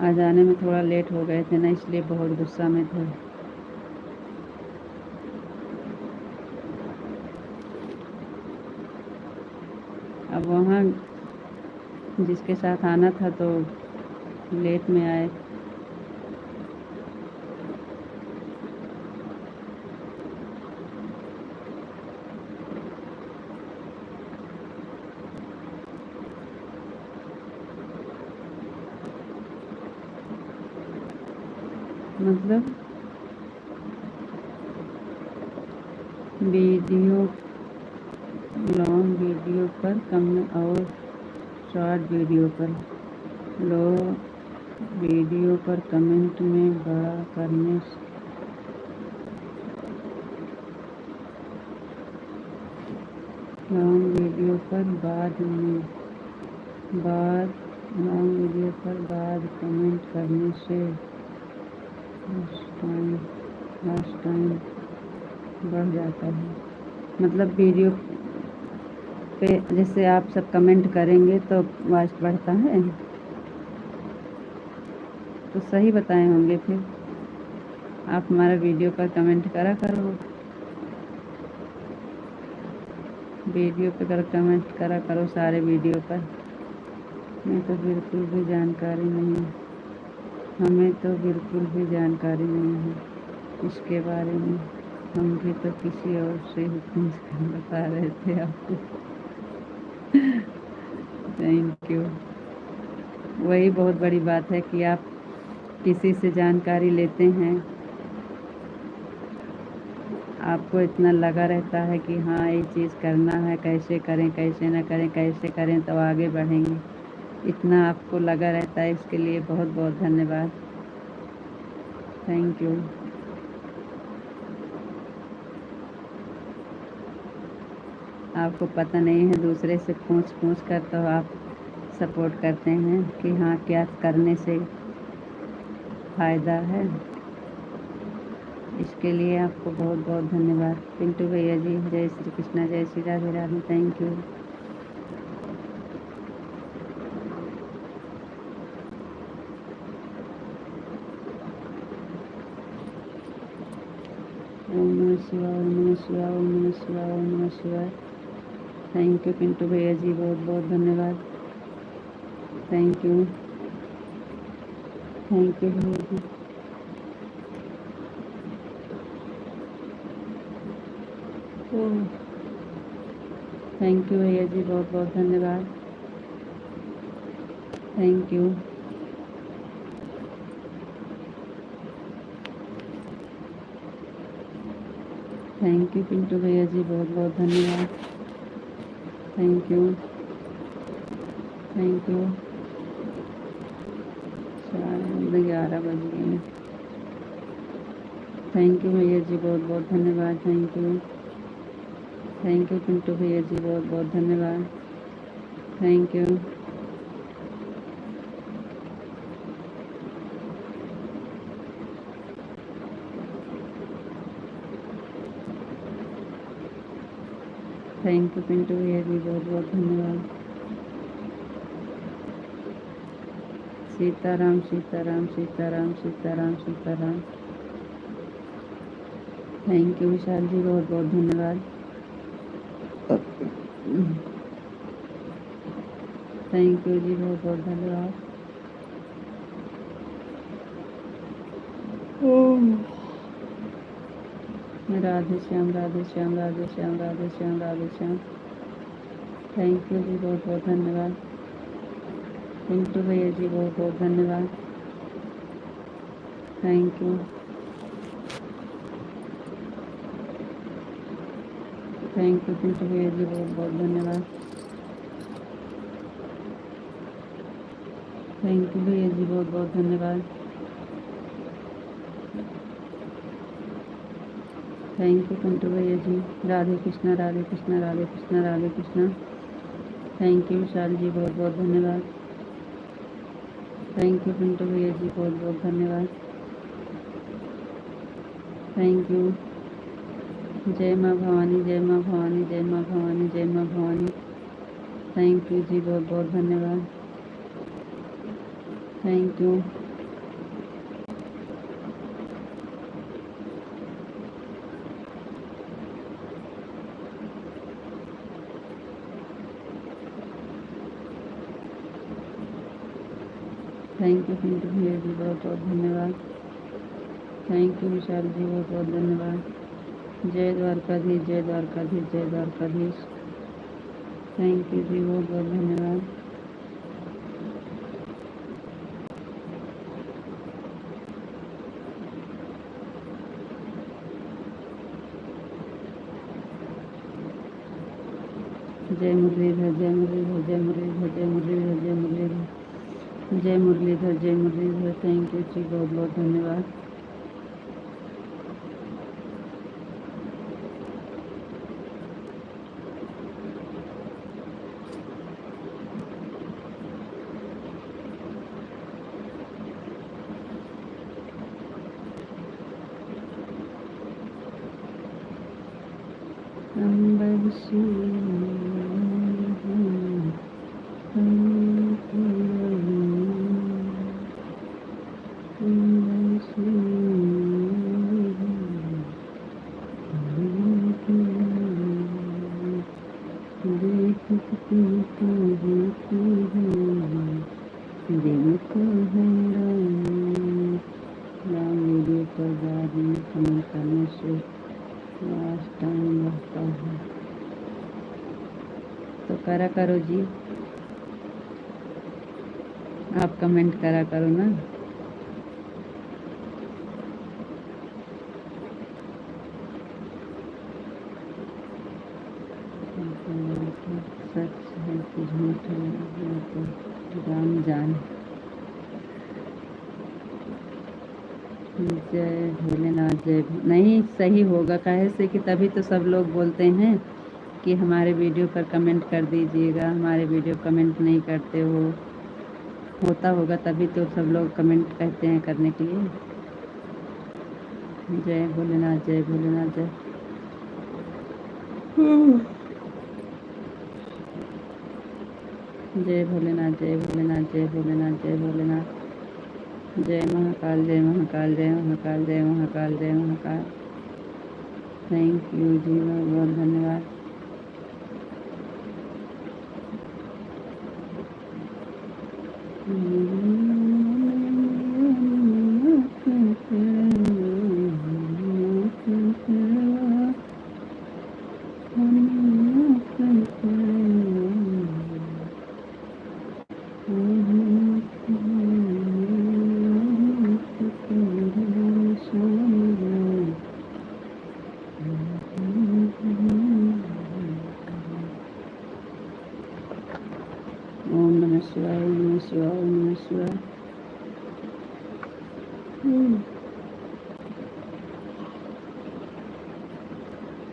आज आने में थोड़ा लेट हो गए थे ना, इसलिए बहुत गुस्सा में थे। अब वहाँ जिसके साथ आना था तो लेट में आए। मतलब वीडियो, लॉन्ग वीडियो पर कम और शॉर्ट वीडियो पर लो वीडियो पर कमेंट में बड़ा करने लॉन्ग वीडियो पर बाद लॉन्ग वीडियो पर बाद कमेंट करने से लास्ट टाइम बढ़ जाता है। मतलब वीडियो पे जैसे आप सब कमेंट करेंगे तो वाच बढ़ता है। तो सही बताए होंगे फिर। आप हमारा वीडियो पर कमेंट करा करो, वीडियो पे कमेंट करा करो सारे वीडियो पर। हमें तो बिल्कुल भी जानकारी नहीं है। हमें तो बिल्कुल भी जानकारी नहीं है इसके बारे में। हम भी तो किसी और से ही पूछ कर बता रहे थे आपको। Thank you. वही बहुत बड़ी बात है कि आप किसी से जानकारी लेते हैं, आपको इतना लगा रहता है कि हाँ ये चीज़ करना है, कैसे करें कैसे ना करें, कैसे करें तो आगे बढ़ेंगे, इतना आपको लगा रहता है। इसके लिए बहुत बहुत धन्यवाद। Thank you. आपको पता नहीं है, दूसरे से पूछ कर तो आप सपोर्ट करते हैं कि हाँ क्या करने से फ़ायदा है। इसके लिए आपको बहुत बहुत धन्यवाद पिंटू भैया जी। जय श्री कृष्णा जय श्री राधे राधे। Thank you. ओम नमः शिवाय ओम नमः शिवाय ओम नमः शिवाय ओम नमः शिवाय। थैंक यू पिंटू भैया जी, बहुत बहुत धन्यवाद। Thank you. थैंक यू भैया जी। थैंक यू भैया जी, बहुत बहुत धन्यवाद। Thank you. Thank you Pintu भैया जी, बहुत बहुत धन्यवाद। Thank you, thank you. 11 बज गए हैं। थैंक यू भैया जी, बहुत बहुत धन्यवाद। Thank you, thank you Pintu भैया जी, बहुत बहुत धन्यवाद। Thank you, thank you Pintu भैया जी, बहुत बहुत धन्यवाद। सीताराम सीताराम सीताराम सीताराम सीताराम। थैंक यू विशाल जी, बहुत बहुत धन्यवाद। थैंक यू जी, बहुत बहुत धन्यवाद। राधे श्याम राधे श्याम राधे श्याम राधे श्याम राधे श्याम। थैंक यू जी, बहुत बहुत धन्यवाद। पिंटू भैया जी, बहुत बहुत धन्यवाद। Thank you, thank you Pintu भैया जी, बहुत बहुत धन्यवाद। थैंक यू भैया जी, बहुत बहुत धन्यवाद। थैंक यू पिंटू भैया जी। राधे कृष्णा राधे कृष्णा राधे कृष्णा राधे कृष्णा। थैंक यू विशाल जी, बहुत बहुत धन्यवाद। थैंक यू पिंटू भैया जी, बहुत बहुत धन्यवाद। Thank you. जय माँ भवानी, जय माँ भवानी, जय माँ भवानी, जय माँ भवानी। थैंक यू जी, बहुत बहुत धन्यवाद। Thank you, thank you Pintu भैया जी, बहुत बहुत धन्यवाद। थैंक यू विशाल जी, बहुत बहुत धन्यवाद। जय द्वारकाधीश, जय द्वारकाधीश, जय द्वारकाधीश। थैंक यू जी, बहुत बहुत धन्यवाद। जय मुरलीधर, जय मुरलीधर, जय मुरलीधर, जय मुरलीधर, जय मुरलीधर, जय मुरलीधर, जय मुरलीधर। थैंक यू जी, बहुत बहुत धन्यवाद। अंबर से दिल को राम वीडियो पर बाद में कमेंट करने से लास्ट टाइम लगता है, तो करा करो जी, आप कमेंट करा करो ना। सच है कि झूठ है, ये तो राम जान। जय भोलेनाथ, जय नहीं सही होगा, काहे से कि तभी तो सब लोग बोलते हैं कि हमारे वीडियो पर कमेंट कर दीजिएगा, हमारे वीडियो कमेंट नहीं करते हो। होता होगा तभी तो सब लोग कमेंट कहते हैं करने के लिए। जय भोलेनाथ, जय भोलेनाथ, जय जय भोलेनाथ, जय भोलेनाथ, जय भोलेनाथ, जय भोलेनाथ। जय महाकाल, जय महाकाल, जय महाकाल, जय महाकाल, जय महाकाल। थैंक यू जी, बहुत बहुत धन्यवाद। नमः शिवाय, ओम नमः शिवाय, ओम नमः शिवाय।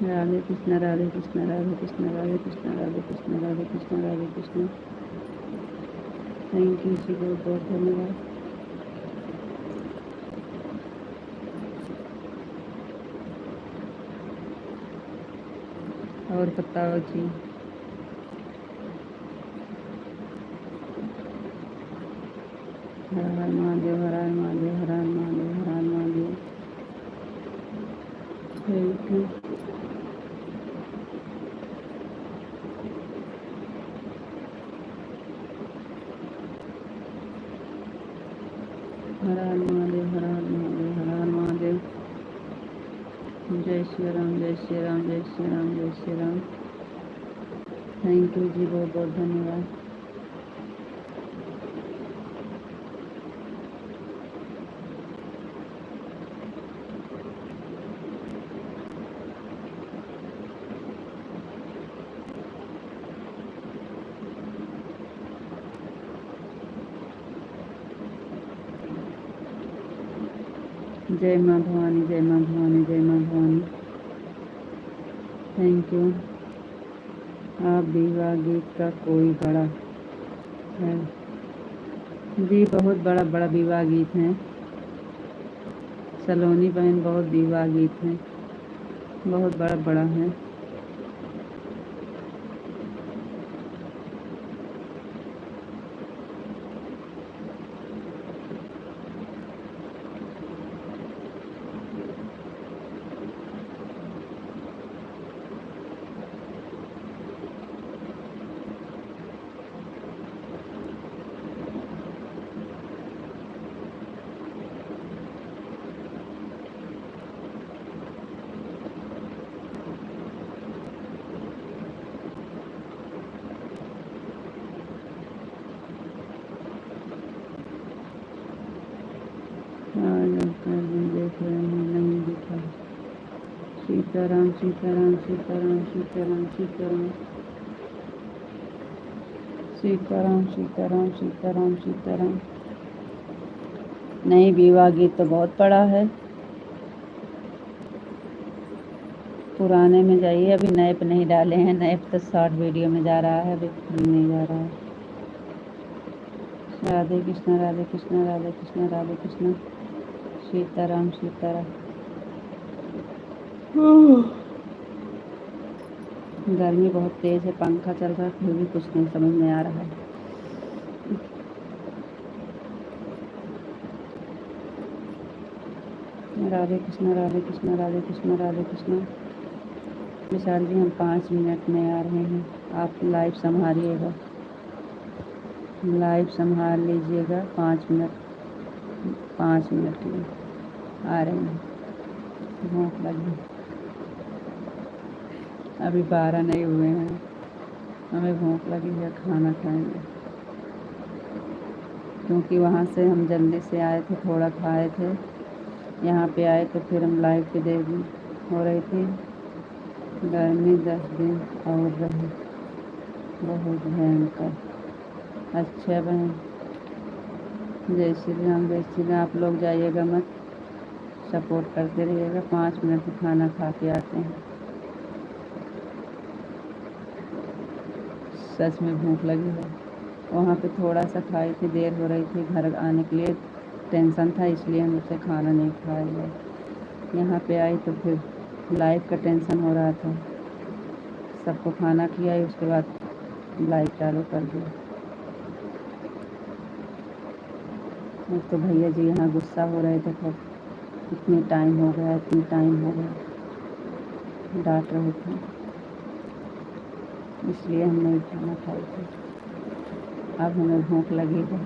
राधे कृष्ण, राधे कृष्ण, राधे कृष्ण, राधे कृष्ण, राधे कृष्ण, राधे कृष्ण, राधे कृष्ण। थैंक यू जी, बहुत बहुत धन्यवाद। और बताओ जी। हर हर महादेव, हर हर महादेव, हर हर महादेव, हर हर महादेव। Thank you. हर हर महादेव, हर हर महादेव, हर हर महादेव। जय श्री राम, जय श्री राम, जय श्री राम, जय श्री राम। थैंक यू जी, बहुत बहुत धन्यवाद। जय माँ भवानी, जय माँ भवानी, जय माँ भवानी। Thank you. आप विवाह गीत का कोई बड़ा है जी, बहुत बड़ा बड़ा विवाह गीत है। सलोनी बहन, बहुत विवाह गीत है, बहुत बड़ा बड़ा है। आज देख रहे हैं, नहीं दिखा। सीताराम, सीताराम, सीताराम, सीताराम, सीताराम, सीताराम, सीताराम, सीताराम, सीताराम। नहीं, विवाह गीत तो बहुत बड़ा है। पुराने में जाइए, अभी नए पे नहीं डाले हैं। नए पे तो शॉर्ट वीडियो में जा रहा है, अभी नहीं जा रहा है। राधे कृष्ण, राधे कृष्ण, राधे कृष्ण, राधे कृष्ण। सीताराम, सीताराम। गर्मी बहुत तेज है, पंखा चल रहा है, फिर भी कुछ नहीं समझ में आ रहा है। राधे कृष्ण, राधे कृष्ण, राधे कृष्ण, राधे कृष्ण। विशाल जी, हम 5 मिनट में आ रहे हैं, आप लाइव संभालिएगा, लाइव संभाल लीजिएगा। 5 मिनट, 5 मिनट में आ रहे हैं। भूख लगी, अभी 12 नहीं हुए हैं, हमें भूख लगी है, खाना खाएंगे। क्योंकि वहाँ से हम जल्दी से आए थे, थोड़ा खाए थे, यहाँ पे आए तो फिर हम लाइव की देर हो रही थी। गर्मी 10 दिन और रही, बहुत भयंकर। अच्छा बहन, जय श्री राम, जय श्री राम। आप लोग जाइएगा मत, सपोर्ट करते रहिएगा। 5 मिनट में खाना खा के आते हैं। सच में भूख लगी है। वहाँ पे थोड़ा सा खाई थी, देर हो रही थी, घर आने के लिए टेंशन था, इसलिए हम उससे खाना नहीं खाया गया। यहाँ पे आई तो फिर लाइव का टेंशन हो रहा था, सबको खाना खिलाई, उसके बाद लाइव चालू कर दिया। तो भैया जी यहाँ गुस्सा हो रहे थे, कब इतनी टाइम हो गया, इतनी टाइम हो गया, डांट रहे थे, इसलिए हम नहीं खाना खाए थे। अब हमें भूख लगी है,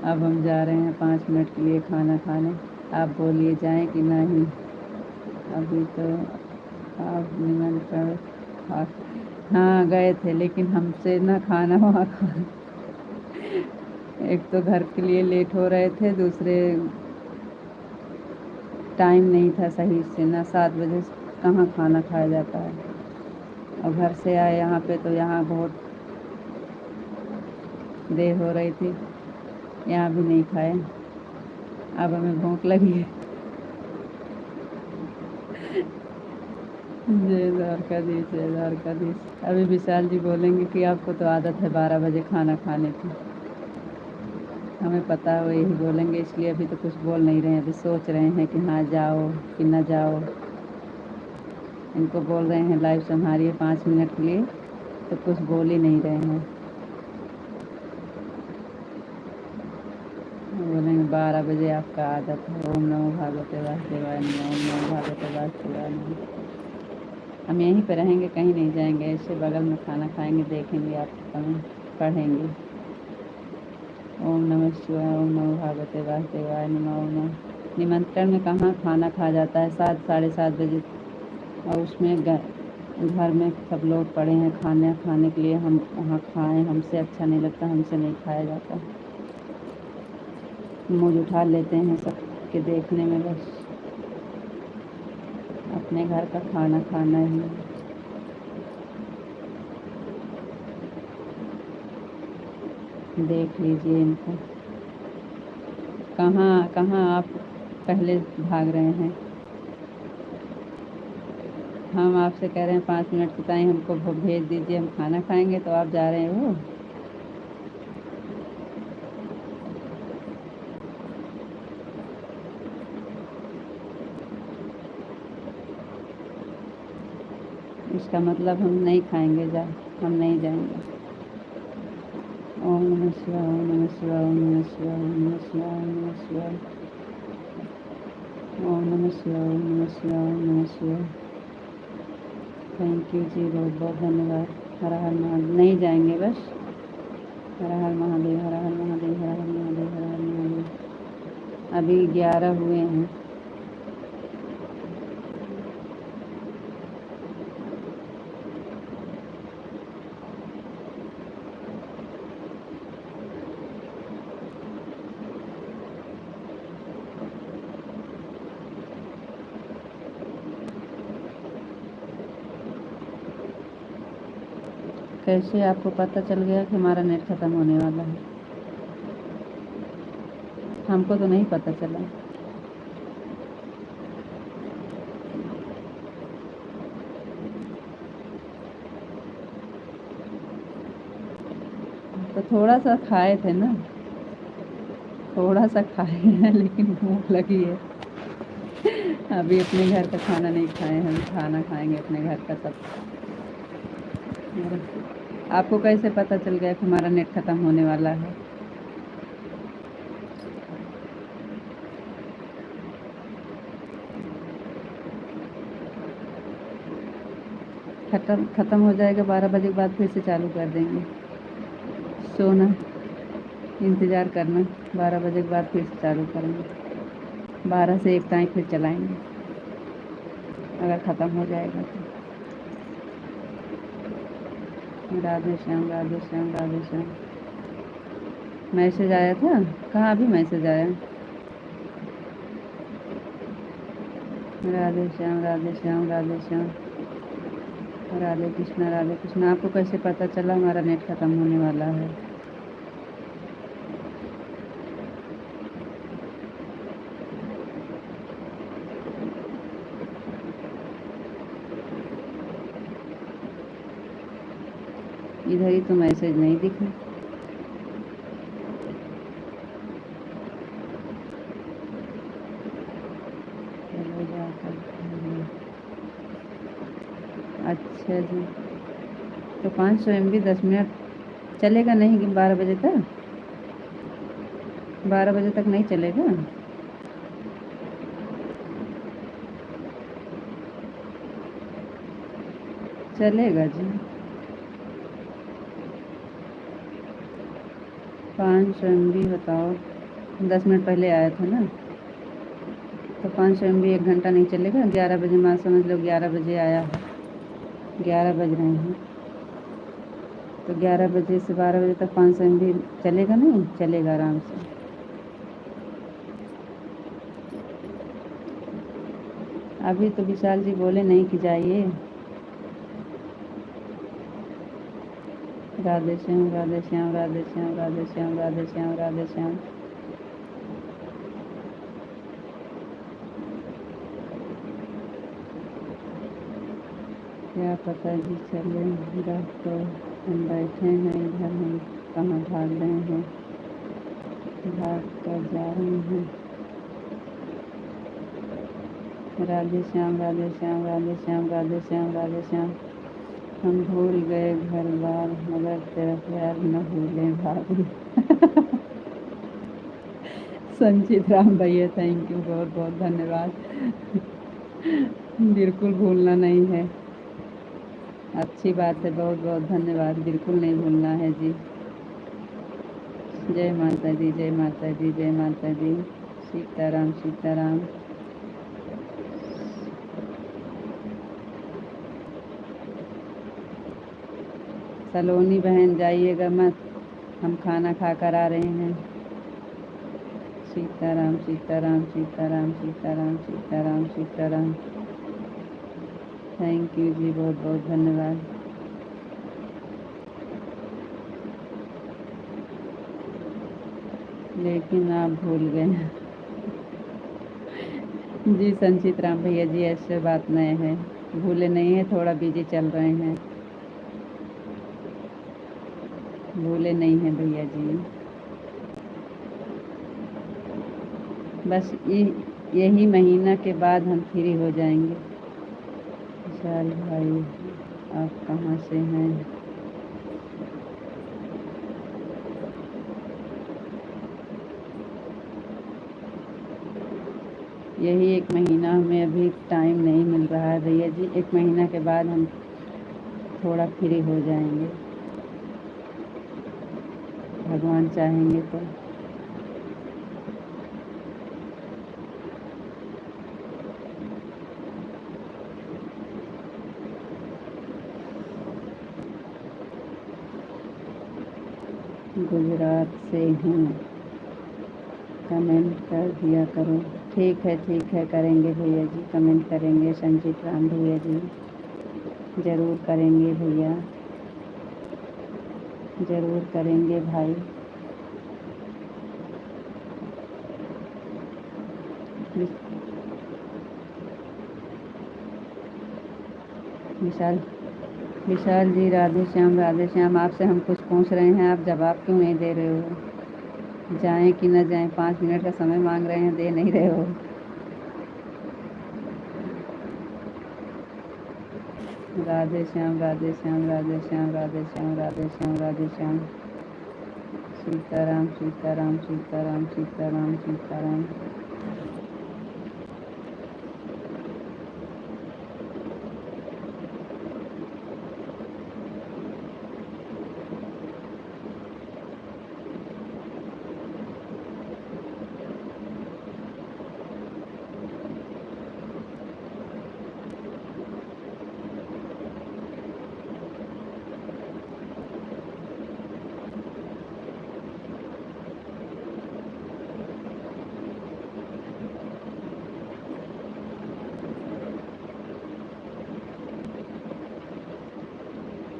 अब हम जा रहे हैं 5 मिनट के लिए खाना खाने। आप बोलिए जाएं कि नहीं। अभी तो आप निमंत्रण, हाँ गए थे, लेकिन हमसे ना खाना वहाँ खा, एक तो घर के लिए लेट हो रहे थे, दूसरे टाइम नहीं था सही से, ना 7 बजे कहाँ खाना खाया जाता है। और घर से आए यहाँ पे तो यहाँ बहुत देर हो रही थी, यहाँ भी नहीं खाए। अब हमें भूख लगी है। जय द्वारकाधीश, जय द्वारकाधीश। अभी विशाल जी बोलेंगे कि आपको तो आदत है 12 बजे खाना खाने की। हमें पता है वो यही बोलेंगे, इसलिए अभी तो कुछ बोल नहीं रहे हैं। अभी सोच रहे हैं कि हाँ जाओ कि ना जाओ। इनको बोल रहे हैं लाइव संभालिए 5 मिनट के लिए, तो कुछ बोल ही नहीं रहे हैं। बोलेंगे 12 बजे आपका आदत है। ओम नमो भगवते वासुदेवाय नमः, ओम नमो भगवते वासुदेवाय नमः। हम यहीं पे रहेंगे, कहीं नहीं जाएंगे। ऐसे बगल में खाना खाएंगे, देखेंगे आपको कमेंट पढ़ेंगे। ओम नमः शिवाय, ओम नमो भगवते वासुदेवाय नमः, ओम नमः। निमंत्रण में कहाँ खाना खा जाता है 7 साढ़े 7 बजे, और उसमें घर में सब लोग पड़े हैं खाने के लिए। हम वहाँ खाएं, हमसे अच्छा नहीं लगता, हमसे नहीं खाया जाता। मुँह उठा लेते हैं सब के देखने में, बस अपने घर का खाना खाना ही। देख लीजिए इनको, कहाँ कहाँ आप पहले भाग रहे हैं। हम आपसे कह रहे हैं 5 मिनट बताएं, हमको भेज दीजिए, हम खाना खाएंगे, तो आप जा रहे हो। इसका मतलब हम नहीं खाएंगे, हम नहीं जाएंगे। ओम नमः शिवाय, ओम नमः शिवाय, ओम नमः शिवाय, ओम नमः शिवाय, ओम नमः शिवाय, ओम नमः शिवाय, ओम नमः शिवाय, ओम नमः शिवाय। थैंक यू जी, बहुत बहुत धन्यवाद। हर हर महादेव। नहीं जाएंगे बस। हर हर महादेव, हर हर महादेव, हर हर महादेव, हर हर महादेव। अभी 11 हुए हैं। कैसे आपको पता चल गया कि हमारा नेट ख़त्म होने वाला है? हमको तो नहीं पता चला। तो थोड़ा सा खाए थे ना, थोड़ा सा खाए हैं, लेकिन भूख लगी है। अभी अपने घर का खाना नहीं खाए, हम खाना खाएंगे अपने घर का सब। आपको कैसे पता चल गया कि हमारा नेट ख़त्म होने वाला है? ख़त्म हो जाएगा 12 बजे के बाद, फिर से चालू कर देंगे। सोना, इंतज़ार करना, 12 बजे के बाद फिर से चालू करेंगे। 12 से 1 तक फिर चलाएंगे, अगर ख़त्म हो जाएगा तो। राधे श्याम, राधे श्याम, राधे श्याम। मैसेज आया था? कहाँ अभी मैसेज आया? राधे श्याम, राधे श्याम, राधे श्याम। राधे कृष्णा, राधे कृष्णा। आपको कैसे पता चला हमारा नेट ख़त्म होने वाला है? इधर ही तो मैसेज नहीं दिखा। अच्छा जी, तो 500 MB 10 मिनट चलेगा नहीं कि 12 बजे तक? 12 बजे तक नहीं चलेगा? चलेगा जी। 500 MB बताओ, 10 मिनट पहले आया था ना, तो 500 MB 1 घंटा नहीं चलेगा? 11 बजे, मान समझ लो 11 बजे आया है, 11 बज रहे हैं, तो 11 बजे से 12 बजे तक 500 MB चलेगा? नहीं चलेगा, आराम से। अभी तो विशाल जी बोले नहीं कि जाइए। राधे श्याम राधे श्याम राधे श्याम राधे श्याम राधे श्याम राधे श्याम। क्या पता जी चलेगा तो हम बैठे हैं इधर, हम कहाँ भाग रहे हैं, भाग कर जा रहे हैं। राधे श्याम राधे श्याम राधे श्याम राधे श्याम राधे श्याम। हम भूल गए घर बार मगर तेरा प्यार न भूले भाभी। संचित राम भैया थैंक यू, बहुत बहुत धन्यवाद। बिल्कुल भूलना नहीं है, अच्छी बात है, बहुत बहुत धन्यवाद। बिल्कुल नहीं भूलना है जी। जय माता दी, जय माता दी, जय माता दी। सीताराम सीताराम। सलोनी बहन जाइएगा मत, हम खाना खा कर आ रहे हैं। सीताराम सीताराम सीताराम सीताराम सीताराम सीताराम। थैंक यू जी, बहुत बहुत धन्यवाद। लेकिन आप भूल गए जी। संचित राम भैया जी ऐसे बात नहीं है, भूले नहीं है, थोड़ा बिजी चल रहे हैं, भूले नहीं हैं भैया जी। बस यही महीना के बाद हम फ्री हो जाएंगे। विशाल भाई आप कहाँ से हैं? यही एक महीना, हमें अभी टाइम नहीं मिल रहा है भैया जी। एक महीना के बाद हम थोड़ा फ्री हो जाएंगे, भगवान चाहेंगे तो। गुजरात से हूँ, कमेंट कर दिया करो। ठीक है करेंगे भैया जी, कमेंट करेंगे। संजीत राम भैया जी ज़रूर करेंगे भैया, ज़रूर करेंगे भाई। विशाल विशाल जी राधे श्याम राधे श्याम। आपसे हम कुछ पूछ रहे हैं, आप जवाब क्यों नहीं दे रहे हो? जाएं कि न जाएं, 5 मिनट का समय मांग रहे हैं, दे नहीं रहे हो। राधे श्याम राधे श्याम राधे श्याम राधे श्याम राधे श्याम राधे श्याम। सीताराम सीताराम सीताराम सीताराम सीताराम।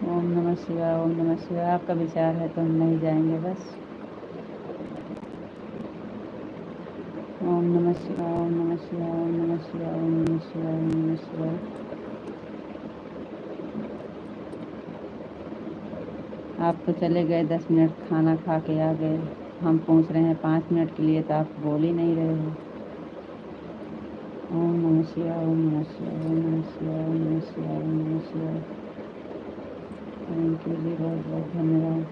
ओम नमः शिवाय, ओम नमः शिवाय। आपका विचार है तो हम नहीं जाएंगे बस। ओम नमः शिवाय, ओम नमः शिवाय, ओम नमः शिवाय, ओम नमः शिवाय, ओम नमः शिवाय। आप तो चले गए 10 मिनट खाना खा के आ गए, हम पूछ रहे हैं 5 मिनट के लिए, तो आप बोल ही नहीं रहे हो। ओम नमः शिवाय, ओम नमः शिवाय, ओम नमः शिवाय, ओम नमः शिवाय, ओम नमः शिवाय। थैंक यू जी, बहुत बहुत धन्यवाद।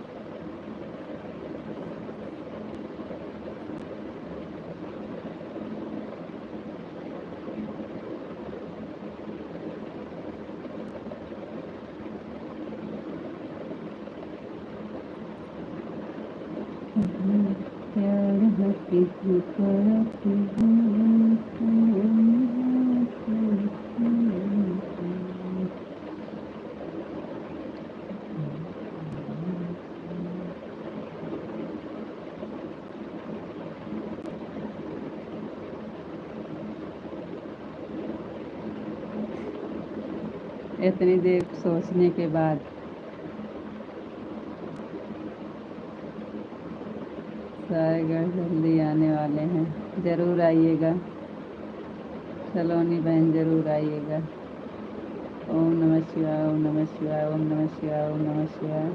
इतनी देर सोचने के बाद सारेगढ़ जल्दी आने वाले हैं, ज़रूर आइएगा। सलोनी बहन ज़रूर आइएगा। ओम नमः शिवाय, ओम नमः शिवाय, ओम नमः शिवाय, ओम नमः शिवाय।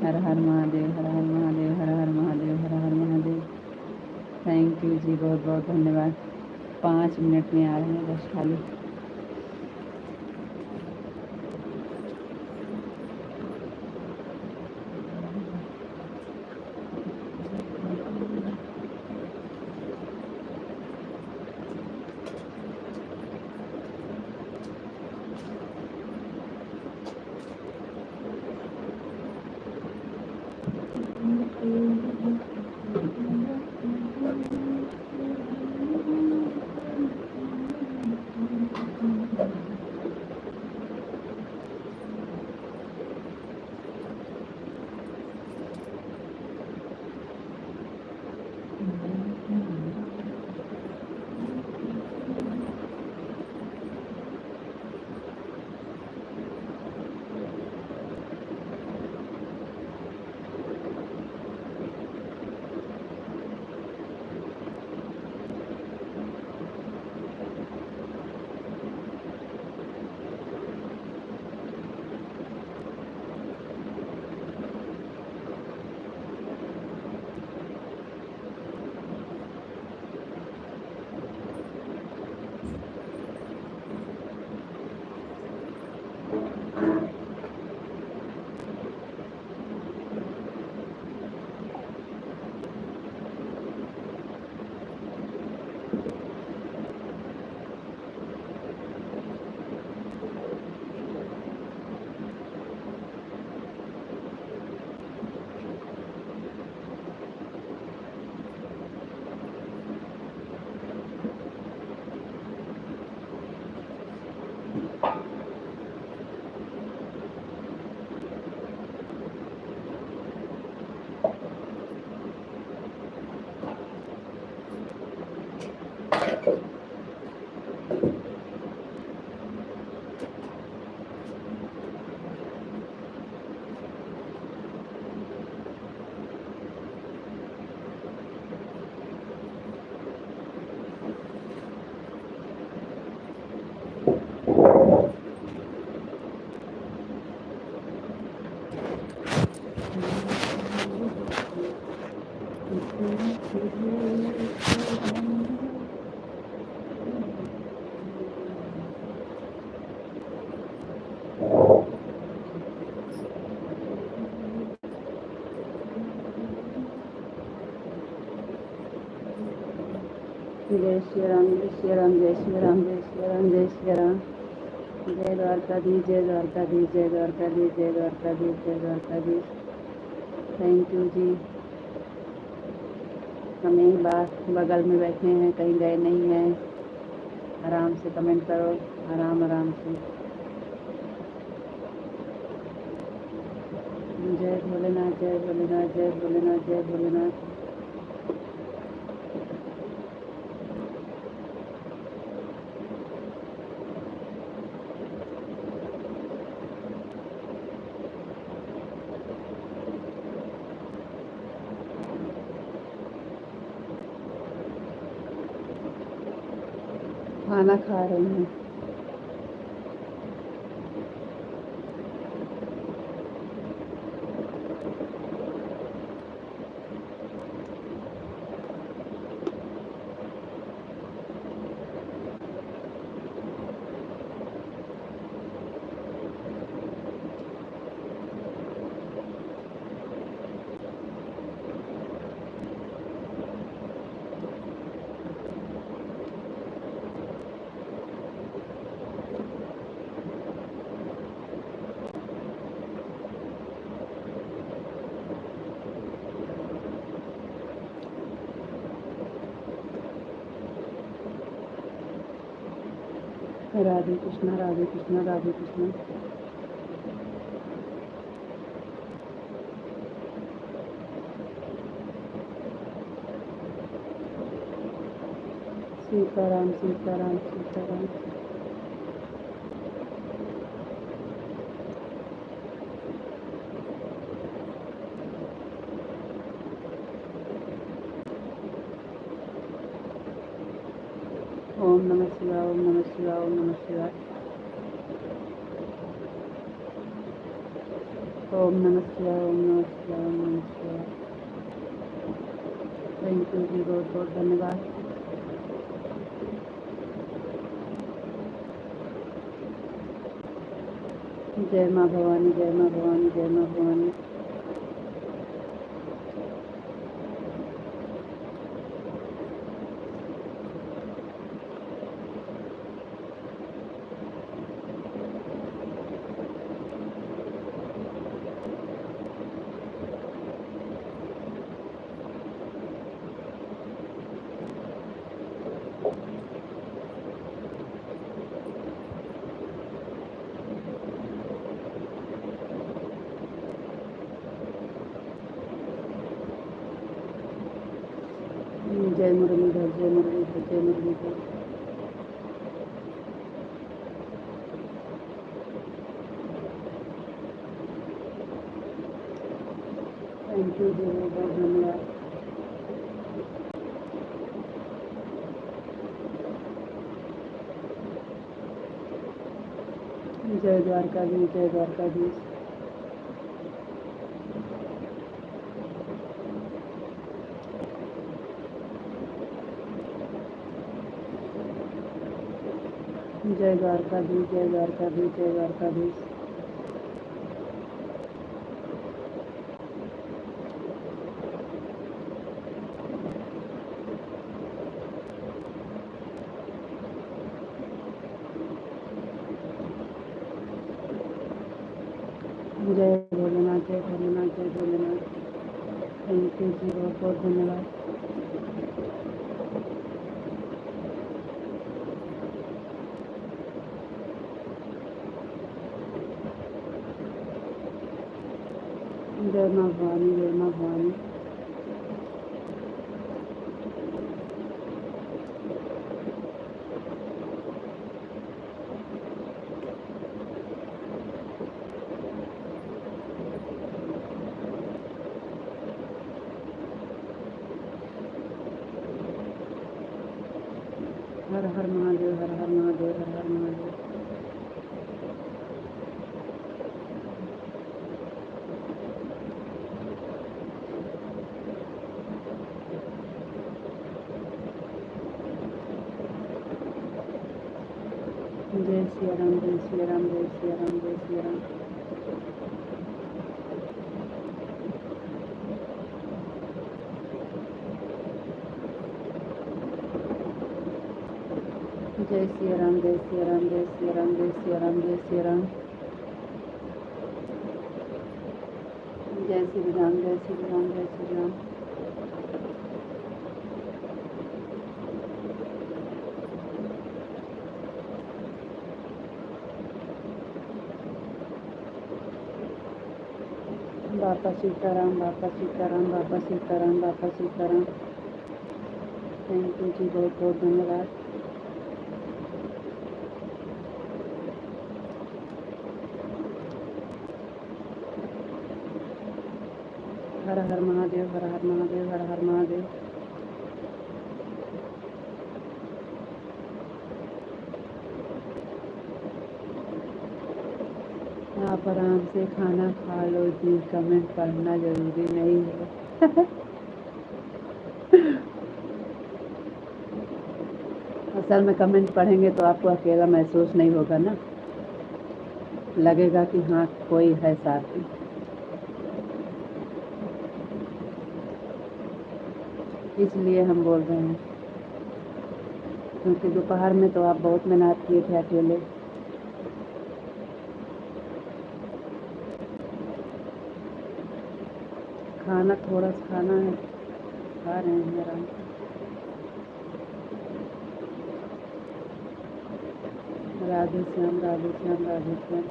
हर हर महादेव, हर हर महादेव, हर हर महादेव, हर हर महादेव। थैंक यू जी, बहुत बहुत धन्यवाद। 5 मिनट में आ रहे हैं बस खाली। जय श्री राम, जय श्री राम, जय श्री राम, जय श्री राम, जय श्री राम। जय द्वारकाधीश, जय द्वारकाधीश, जय द्वारकाधीश, जय द्वारकाधीश, जय द्वारकाधीश। थैंक यू जी। हम यहीं बगल में बैठे हैं, कहीं गए नहीं हैं। आराम से कमेंट करो, आराम आराम से। जय भोलेनाथ, जय भोलेनाथ, जय भोलेनाथ, जय भोलेनाथ। खाना खा रहे हैं। राधे कृष्णा, राधे कृष्णा, राधे कृष्णा। सीताराम, सीताराम, सीताराम। ओम नमः शिवाय, ओम नमः शिवाय, ओम नमः शिवाय, ओम नमः शिवाय, ओम नमः शिवाय, ओम नमः शिवाय। थैंक यू जी, बहुत बहुत धन्यवाद। जय माँ भवानी, जय माँ भवानी, जय माँ भवानी। जय मुरलीधर, जय मुरलीधर, जय मुरलीधर। थैंक यू जी, बहुत बहुत धन्यवाद। जय द्वारकाधीश, जय द्वारकाधीश। जय द्वारकाधीश, जय द्वारकाधीश, जय द्वारकाधीश। जय भोलेनाथ, जय भोलेनाथ, जय भोलेनाथ। थैंक यू जी, बहुत बहुत धन्यवाद। जय माँ भवानी, जय माँ भवानी। हर हर महादेव, हर हर महादेव, हर हर महादेव। जय सिया राम, जय सिया राम, जय सिया राम, जय सिया राम। जय सिया राम, जय सिया राम, जय सिया राम, जय सिया राम, जय सिया राम। जय श्री राम, जय श्री राम, जय श्री राम। बापा सीताराम, बापा सीताराम, बापा सीताराम, बापा सीताराम। थैंक यू जी, बहुत बहुत धन्यवाद। हर हर महादेव, हर हर महादेव, हर हर महादेव। आप आराम से खाना खा लो जी, कमेंट पढ़ना जरूरी नहीं है। असल में कमेंट पढ़ेंगे तो आपको अकेला महसूस नहीं होगा ना, लगेगा कि हाँ कोई है साथ में। इसलिए हम बोल रहे हैं, क्योंकि दोपहर में तो आप बहुत मेहनत किए थे अकेले। खाना थोड़ा सा खाना है, खा रहे हैं आराम से। राधे श्याम, राधे श्याम, राधे श्याम।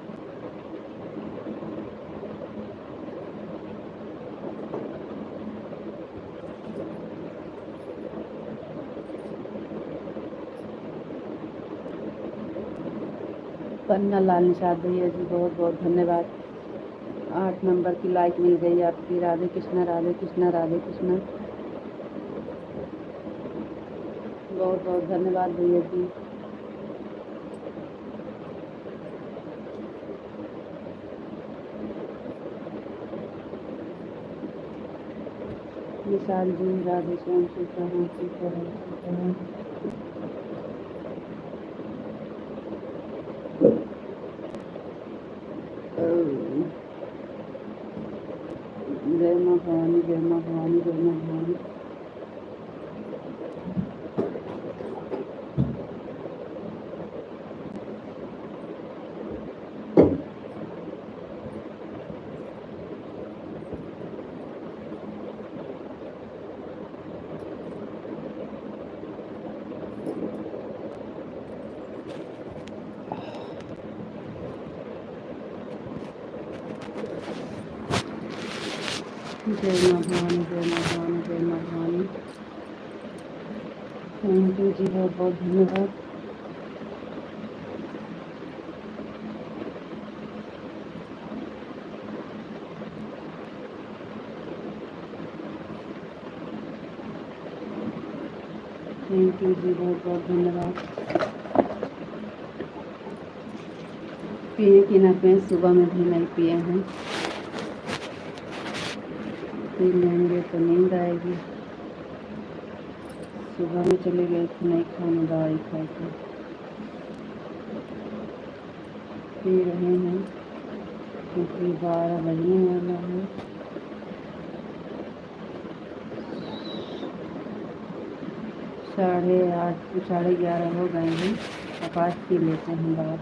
पन्ना लाल निषाद भैया जी, बहुत बहुत धन्यवाद। 8 नंबर की लाइक मिल गई आपकी। राधे कृष्णा, राधे कृष्णा, राधे कृष्णा। बहुत बहुत धन्यवाद भैया जी। विशाल जी राधे श्याम सीताराम सीताराम सीताराम। जय माँ भवानी जय माँ भवानी जय माँ भवानी। जय माँ भवानी जय माँ भवानी जय माँ भवानी। थैंक यू जी, बहुत बहुत धन्यवाद। थैंक यू जी, बहुत बहुत धन्यवाद। पिए कि ना पिए, सुबह में भी नहीं पिए हैं, पी लेंगे तो नींद आएगी। सुबह में चले गए थे नहीं खाने, दवाई खा के पी रहे हैं क्योंकि 12 बजने वाला है। 8:30 11:30 हो गए हैं। अब आज पी लेते हैं दवा।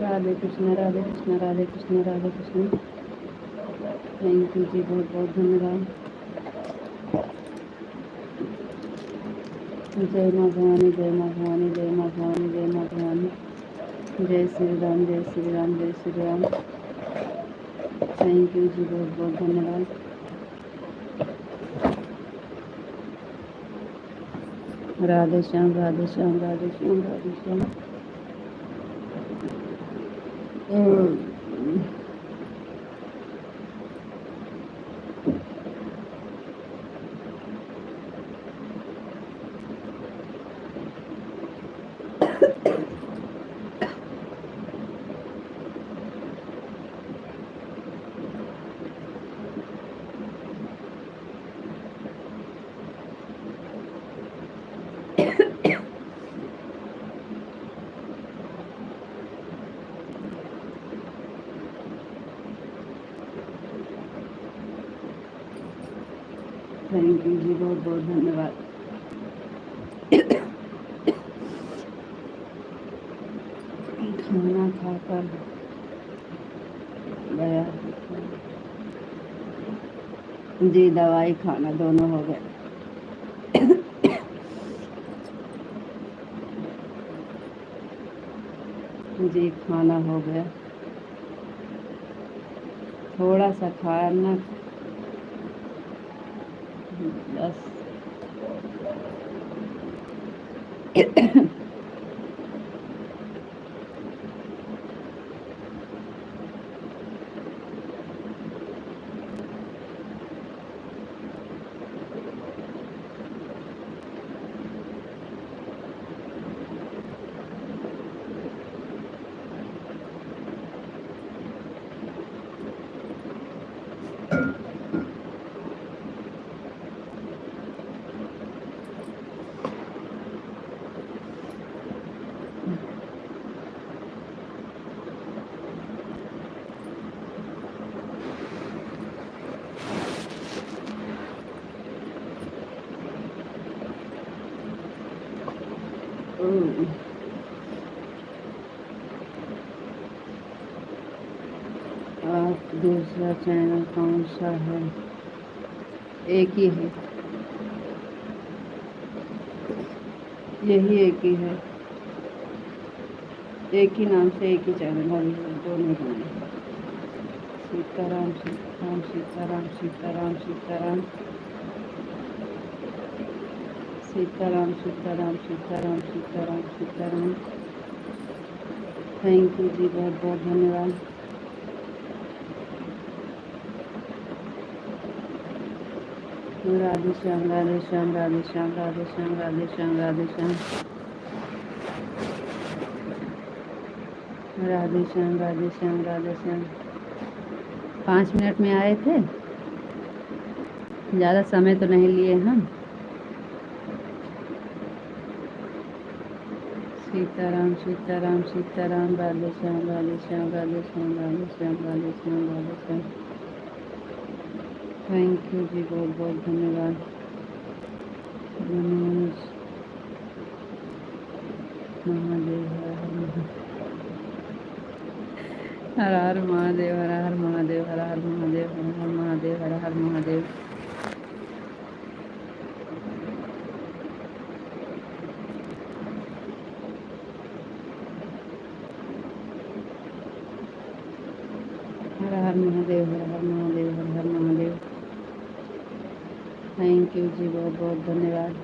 राधे कृष्ण राधे कृष्ण राधे कृष्ण राधे कृष्ण। थैंक यू जी, बहुत बहुत धन्यवाद। जय माँ भवानी जय माँ भवानी जय माँ भवानी जय माँ भवानी। जय श्री राम जय श्री राम जय श्री राम। थैंक यू जी, बहुत बहुत धन्यवाद। राधे श्याम राधे श्याम राधे श्याम राधे श्याम। थैंक यू जी, बहुत बहुत धन्यवाद। खाना खाकर गया जी, दवाई खाना दोनों हो गए जी, खाना हो गया। थोड़ा सा खाना बस। ओह, आप दूसरा चैनल कौन सा है? एक ही है, यही एक ही है। एक ही नाम से एक ही चैनल है, दो नहीं बनाए। सीताराम सीताराम सीताराम सीताराम सीताराम सीताराम सीताराम सीताराम सीताराम सीताराम। थैंक यू जी, बहुत बहुत धन्यवाद। राधे श्याम राधे श्याम राधे श्याम राधे श्याम राधे श्याम राधे श्याम राधे श्याम राधे श्याम राधे श्याम। 5 मिनट में आए थे, ज़्यादा समय तो नहीं लिए हम। सीताराम सीताराम सीताराम राधे श्याम राधे श्याम राधे श्याम राधे श्याम राधे श्याम राधे श्याम। थैंक यू जी, बहुत बहुत धन्यवाद। महादेव हर हर महादेव, हर हर महादेव, हर हर महादेव, हर हर महादेव, हर हर महादेव। हर हर महादेव, हर हर महादेव, हर हर महादेव। थैंक यू जी, बहुत बहुत धन्यवाद।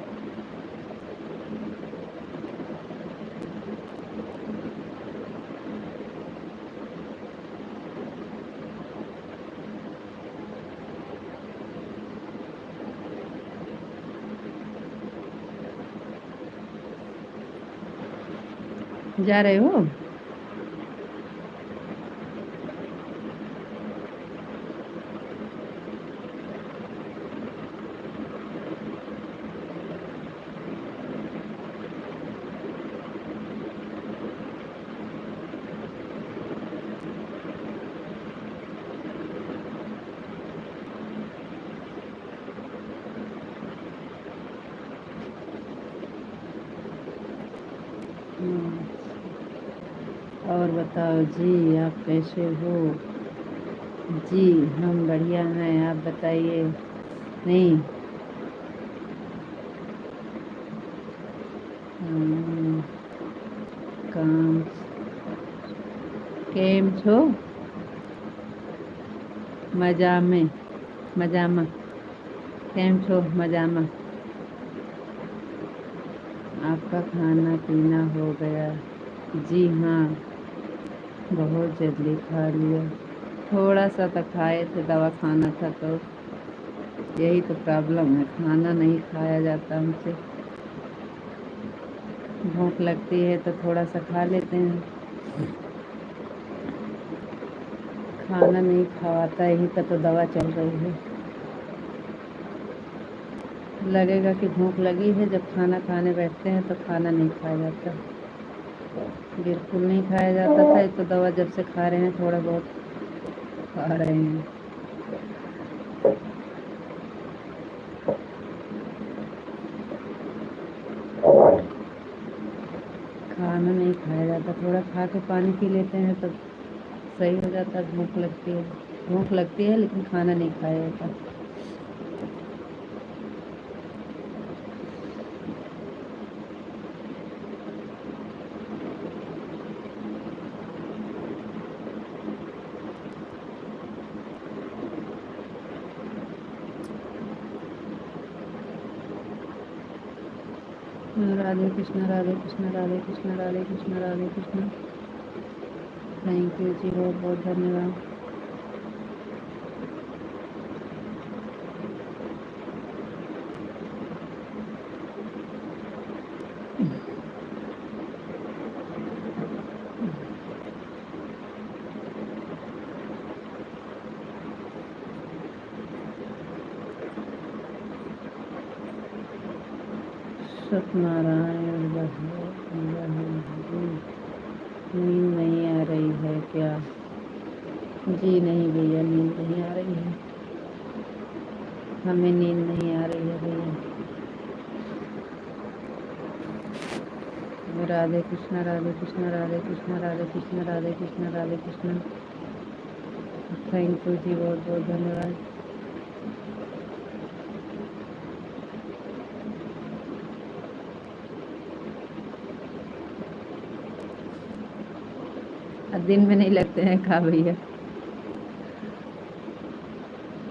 जा रहे हो? और बताओ जी, आप कैसे हो? जी हम बढ़िया हैं, आप बताइए। नहीं काम केम छो? मजामे मजामा केम छो? मजामा। आपका खाना पीना हो गया? जी हाँ, बहुत जल्दी खा लिया। थोड़ा सा तो खाए थे, दवा खाना था तो यही तो प्रॉब्लम है, खाना नहीं खाया जाता हमसे। भूख लगती है तो थोड़ा सा खा लेते हैं, खाना नहीं खावाता, यही का तो दवा चल रही है। लगेगा कि भूख लगी है, जब खाना खाने बैठते हैं तो खाना नहीं खाया जाता, बिल्कुल नहीं खाया जाता था। तो दवा जब से खा रहे हैं, थोड़ा बहुत खा रहे हैं। खाना नहीं खाया जाता, थोड़ा खा के पानी पी लेते हैं तो सही हो जाता है। भूख लगती है लेकिन खाना नहीं खाया जाता। राधे कृष्ण राधे कृष्ण राधे कृष्ण राधे कृष्ण राधे कृष्ण। थैंक यू जी, बहुत बहुत धन्यवाद। सत्यनारायण नींद नहीं आ रही है क्या? जी नहीं भैया, नींद नहीं आ रही है, हमें नींद नहीं आ रही है भैया। राधे कृष्णा राधे कृष्णा राधे कृष्णा राधे कृष्णा राधे कृष्णा राधे कृष्णा। थैंक यू जी, बहुत बहुत धन्यवाद। दिन में नहीं लगते हैं खा भैया,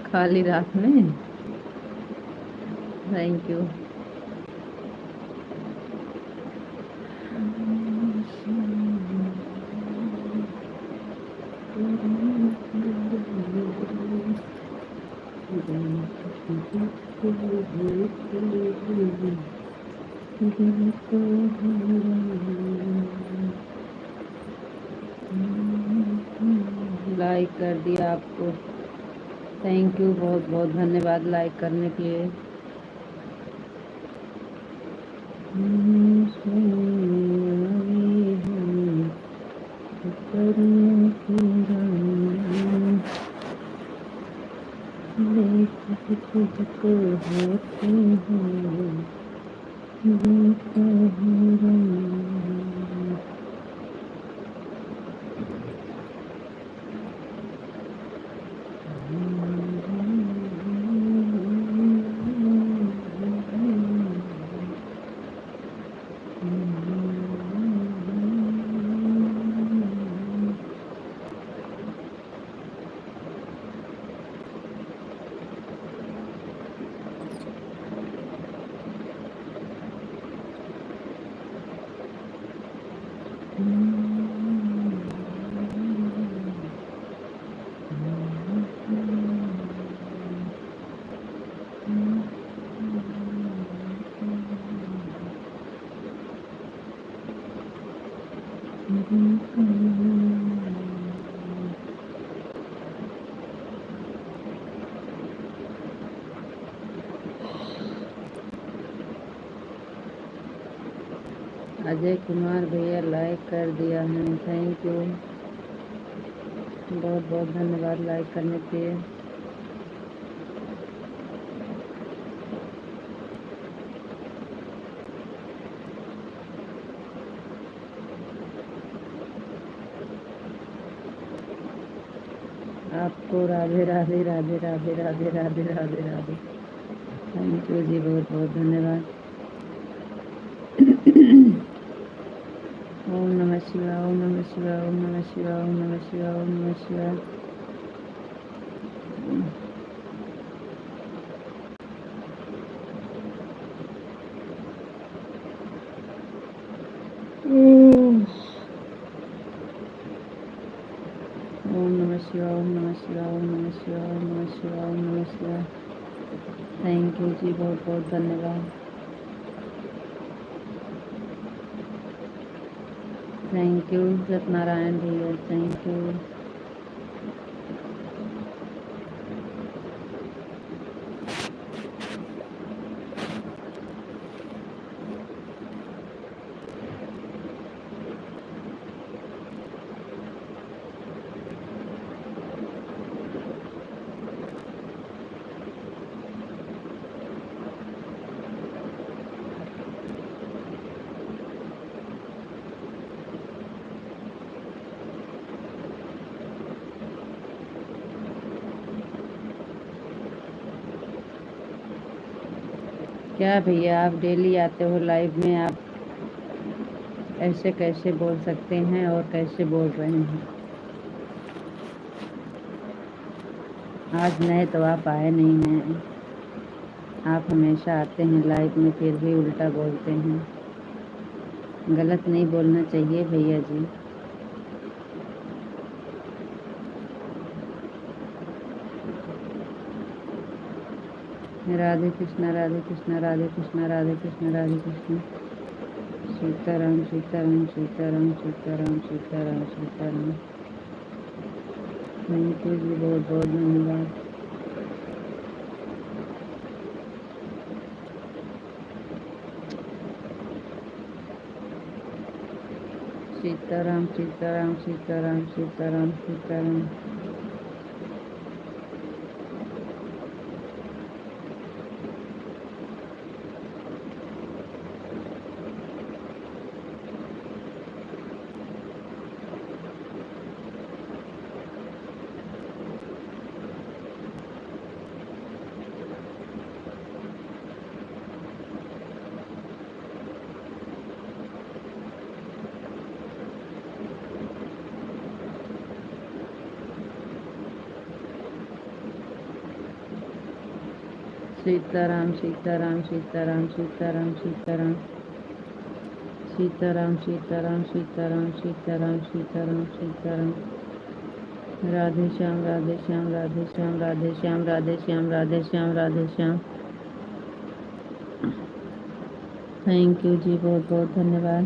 खाली रात में। Thank you. लाइक कर दिया आपको, थैंक यू, बहुत बहुत धन्यवाद लाइक करने के लिए। अजय कुमार भैया लाइक कर दिया है, थैंक यू, बहुत बहुत धन्यवाद लाइक करने के लिए। आपको राधे राधे राधे राधे राधे राधे राधे राधे। थैंक यू जी, बहुत बहुत धन्यवाद। ओम नमः शिवाय, ओम नमः शिवाय, ओम नमः शिवाय, ओम नमः शिवाय, ओम नमः शिवाय। ओम नमः शिवाय, ओम नमः शिवाय, ओम नमः शिवाय, ओम नमः शिवाय, ओम नमः शिवाय। थैंक यू जी, बहुत बहुत धन्यवाद। थैंक यू सत्यनारायण भैया, थैंक यू। क्या भैया आप डेली आते हो लाइव में, आप ऐसे कैसे बोल सकते हैं और कैसे बोल रहे हैं? आज नए तो आप आए नहीं हैं, आप हमेशा आते हैं लाइव में, फिर भी उल्टा बोलते हैं। गलत नहीं बोलना चाहिए भैया जी। राधे कृष्णा राधे कृष्णा राधे कृष्णा राधे कृष्णा राधे कृष्णा। सीताराम सीताराम सीताराम सीताराम सीताराम सीताराम। थैंक यू जी, बहुत बहुत धन्यवाद। सीताराम सीताराम सीताराम सीताराम सीताराम। सीताराम सीताराम सीताराम सीताराम सीताराम सीताराम सीताराम सीताराम सीताराम सीताराम सीताराम राधे श्याम राधे श्याम राधे श्याम राधे श्याम राधे श्याम राधे श्याम राधे श्याम। थैंक यू जी, बहुत बहुत धन्यवाद।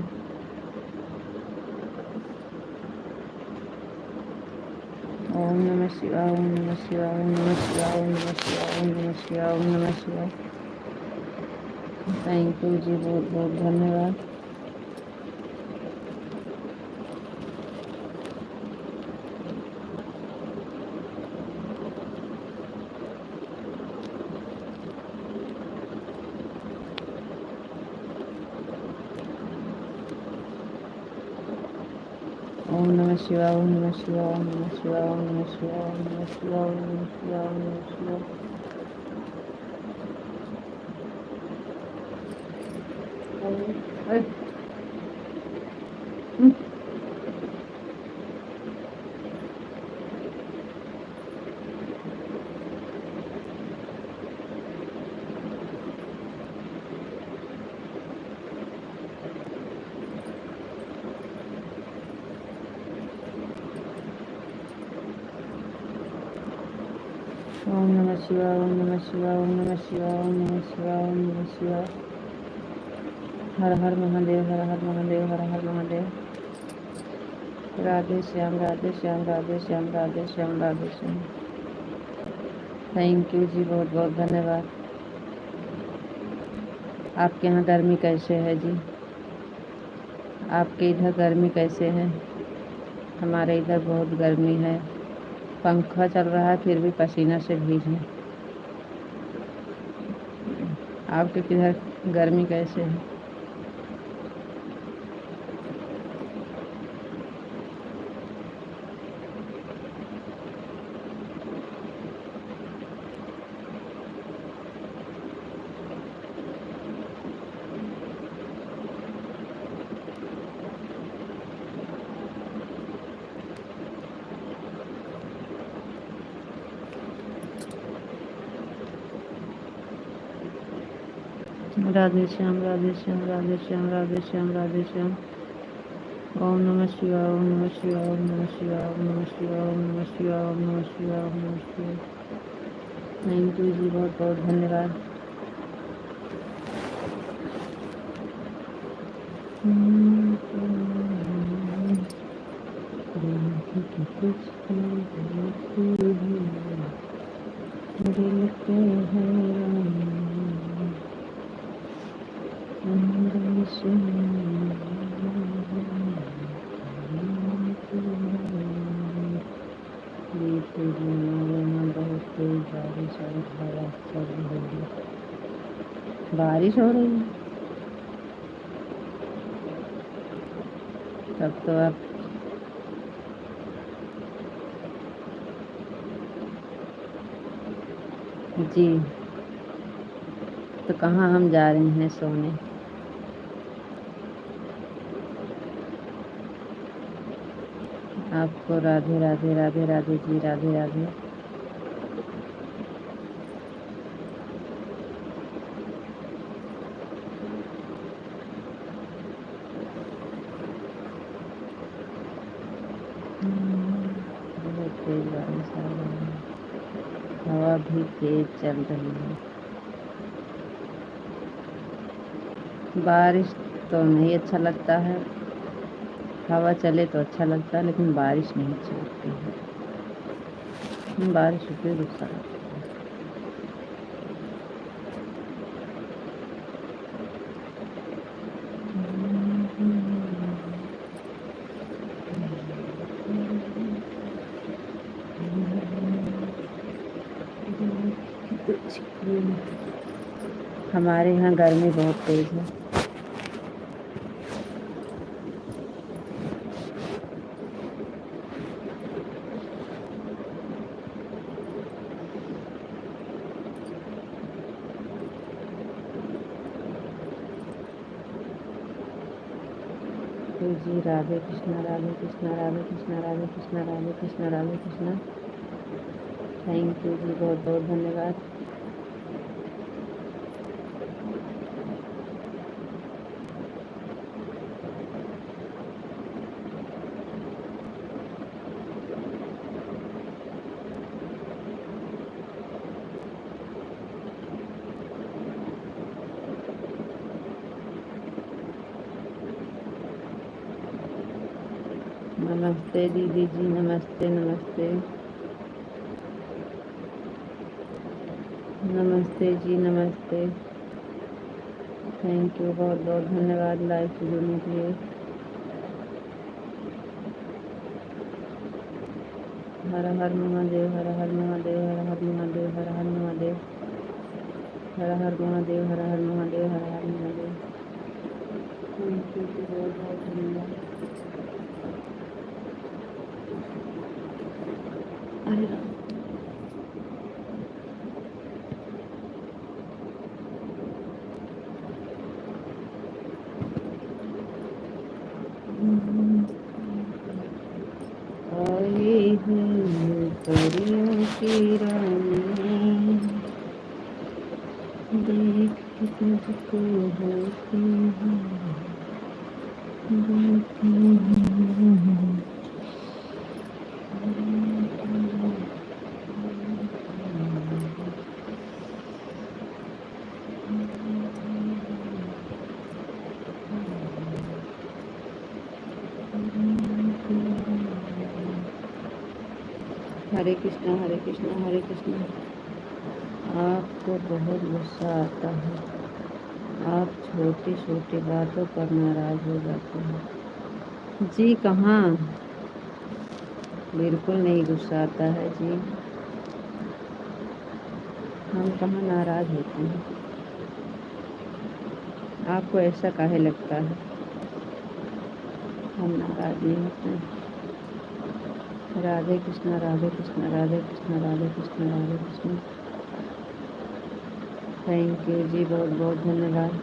ओम नमः शिवाय ओम नमः शिवाय ओम नमः शिवाय ओम नमः शिवाय ओम नमः शिवाय ओम नमः शिवाय। थैंक यू जी, बहुत बहुत धन्यवाद। ओम नमः शिवाय ओम नमः शिवाय ओम नमः शिवाय ओम नमः शिवाय ओम नमः शिवाय ओम नमः शिवाय ओम नमः शिवाय। ओम नमः शिवाय ओम नमः शिवाय ओम नमः शिवाय ओम नमः शिवाय ओम नमः शिवाय। हर हर महादेव हर हर महादेव हर हर महादेव। राधे श्याम राधे श्याम राधे श्याम राधे श्याम राधे श्याम। थैंक यू जी, बहुत बहुत धन्यवाद। आपके यहाँ गर्मी कैसे है जी? आपके इधर गर्मी कैसे है? हमारे इधर बहुत गर्मी है, पंखा चल रहा है फिर भी पसीना से भीग है। आपके किधर गर्मी कैसे है? राधे श्याम राधे श्याम राधे श्याम राधे श्याम राधे श्याम। ओम नमः शिवाय ओम नमः शिवाय ओम नमः शिवाय ओम नमः शिवाय ओम नमः शिवाय ओम नमः शिवाय ओम नमः शिवाय। थैंक यू जी, बहुत बहुत धन्यवाद। बारिश हो रही है, तब तो आप जी, तो कहाँ हम जा रहे हैं सोने? आपको राधे राधे राधे राधे जी, राधे राधे। बहुत तेज बारिश आ रही है, हवा भी तेज चल रही है। बारिश तो नहीं अच्छा लगता है, हवा चले तो अच्छा लगता है, लेकिन बारिश नहीं अच्छी लगती है। बारिश होती है गुस्सा आता है। हमारे यहाँ गर्मी बहुत तेज है। तो जी, राधे कृष्णा राधे कृष्णा राधे कृष्णा राधे कृष्णा राधे कृष्णा राधे कृष्णा। थैंक यू जी, बहुत बहुत धन्यवाद। नमस्ते दीदी जी, नमस्ते नमस्ते नमस्ते जी, नमस्ते। थैंक यू, बहुत बहुत धन्यवाद लाइव से जुड़ने के लिए। हर हर महादेव, हर हर महादेव, हर हर महादेव, हर हर महादेव, हर हर महादेव, हर हर महादेव, हर हर महादेव। थैंक यू जी, बहुत बहुत धन्यवाद। अरे राम। आई है परियों की रानी, देख के तुझको होती है, देखती हूँ। हरे कृष्णा, हरे कृष्णा, हरे कृष्णा। आपको बहुत गुस्सा आता है, आप छोटी छोटी बातों पर नाराज हो जाते हैं। जी कहाँ, बिल्कुल नहीं गुस्सा आता है जी, हम कहाँ नाराज होते हैं। आपको ऐसा काहे लगता है हम नाराज नहीं होते हैं। राधे कृष्णा, राधे कृष्णा, राधे कृष्णा, राधे कृष्णा, राधे कृष्णा। थैंक यू जी, बहुत बहुत धन्यवाद।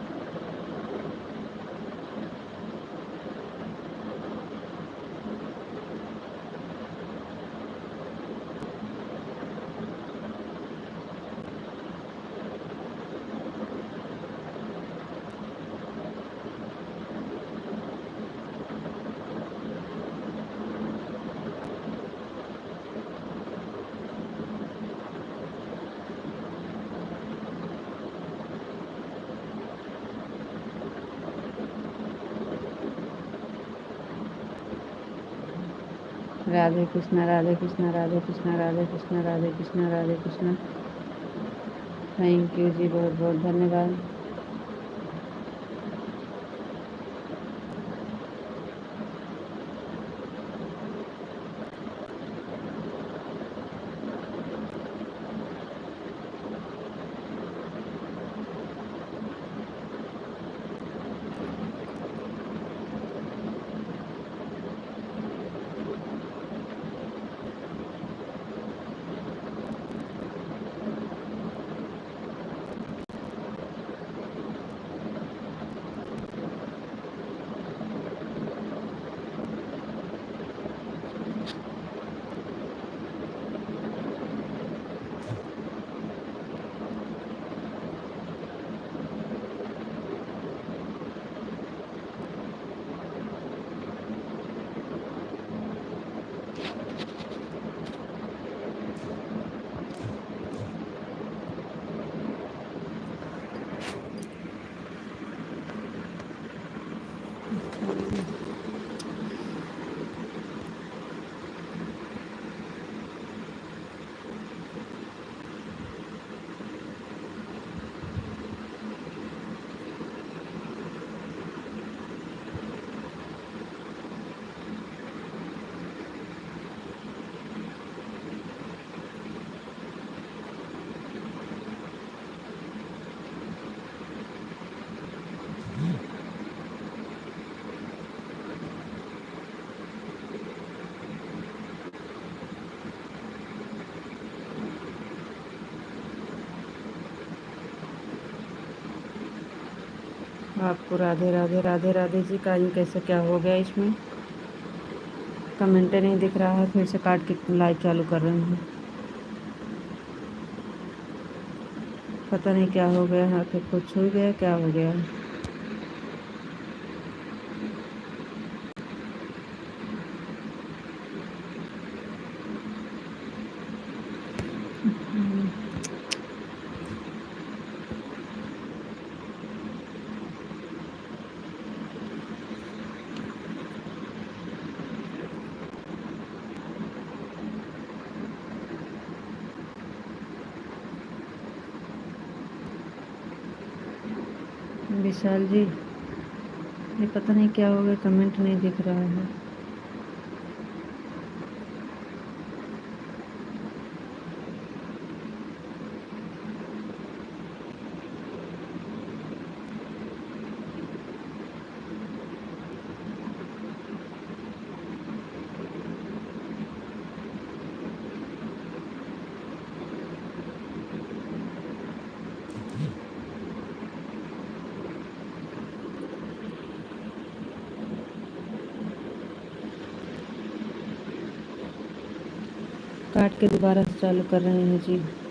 राधे कृष्णा, राधे कृष्णा, राधे कृष्णा, राधे कृष्णा, राधे कृष्णा, राधे कृष्णा। थैंक यू जी, बहुत बहुत धन्यवाद। आपको राधे राधे, राधे राधे जी का यूँ कैसे क्या हो गया इसमें, कमेंट नहीं दिख रहा है। फिर से काट के लाइव चालू कर रहे हैं, पता नहीं क्या हो गया है। फिर कुछ हो गया, क्या हो गया। विशाल जी, ये पता नहीं क्या हो गया, कमेंट नहीं दिख रहा है। काट के दोबारा से चालू कर रहे हैं जी।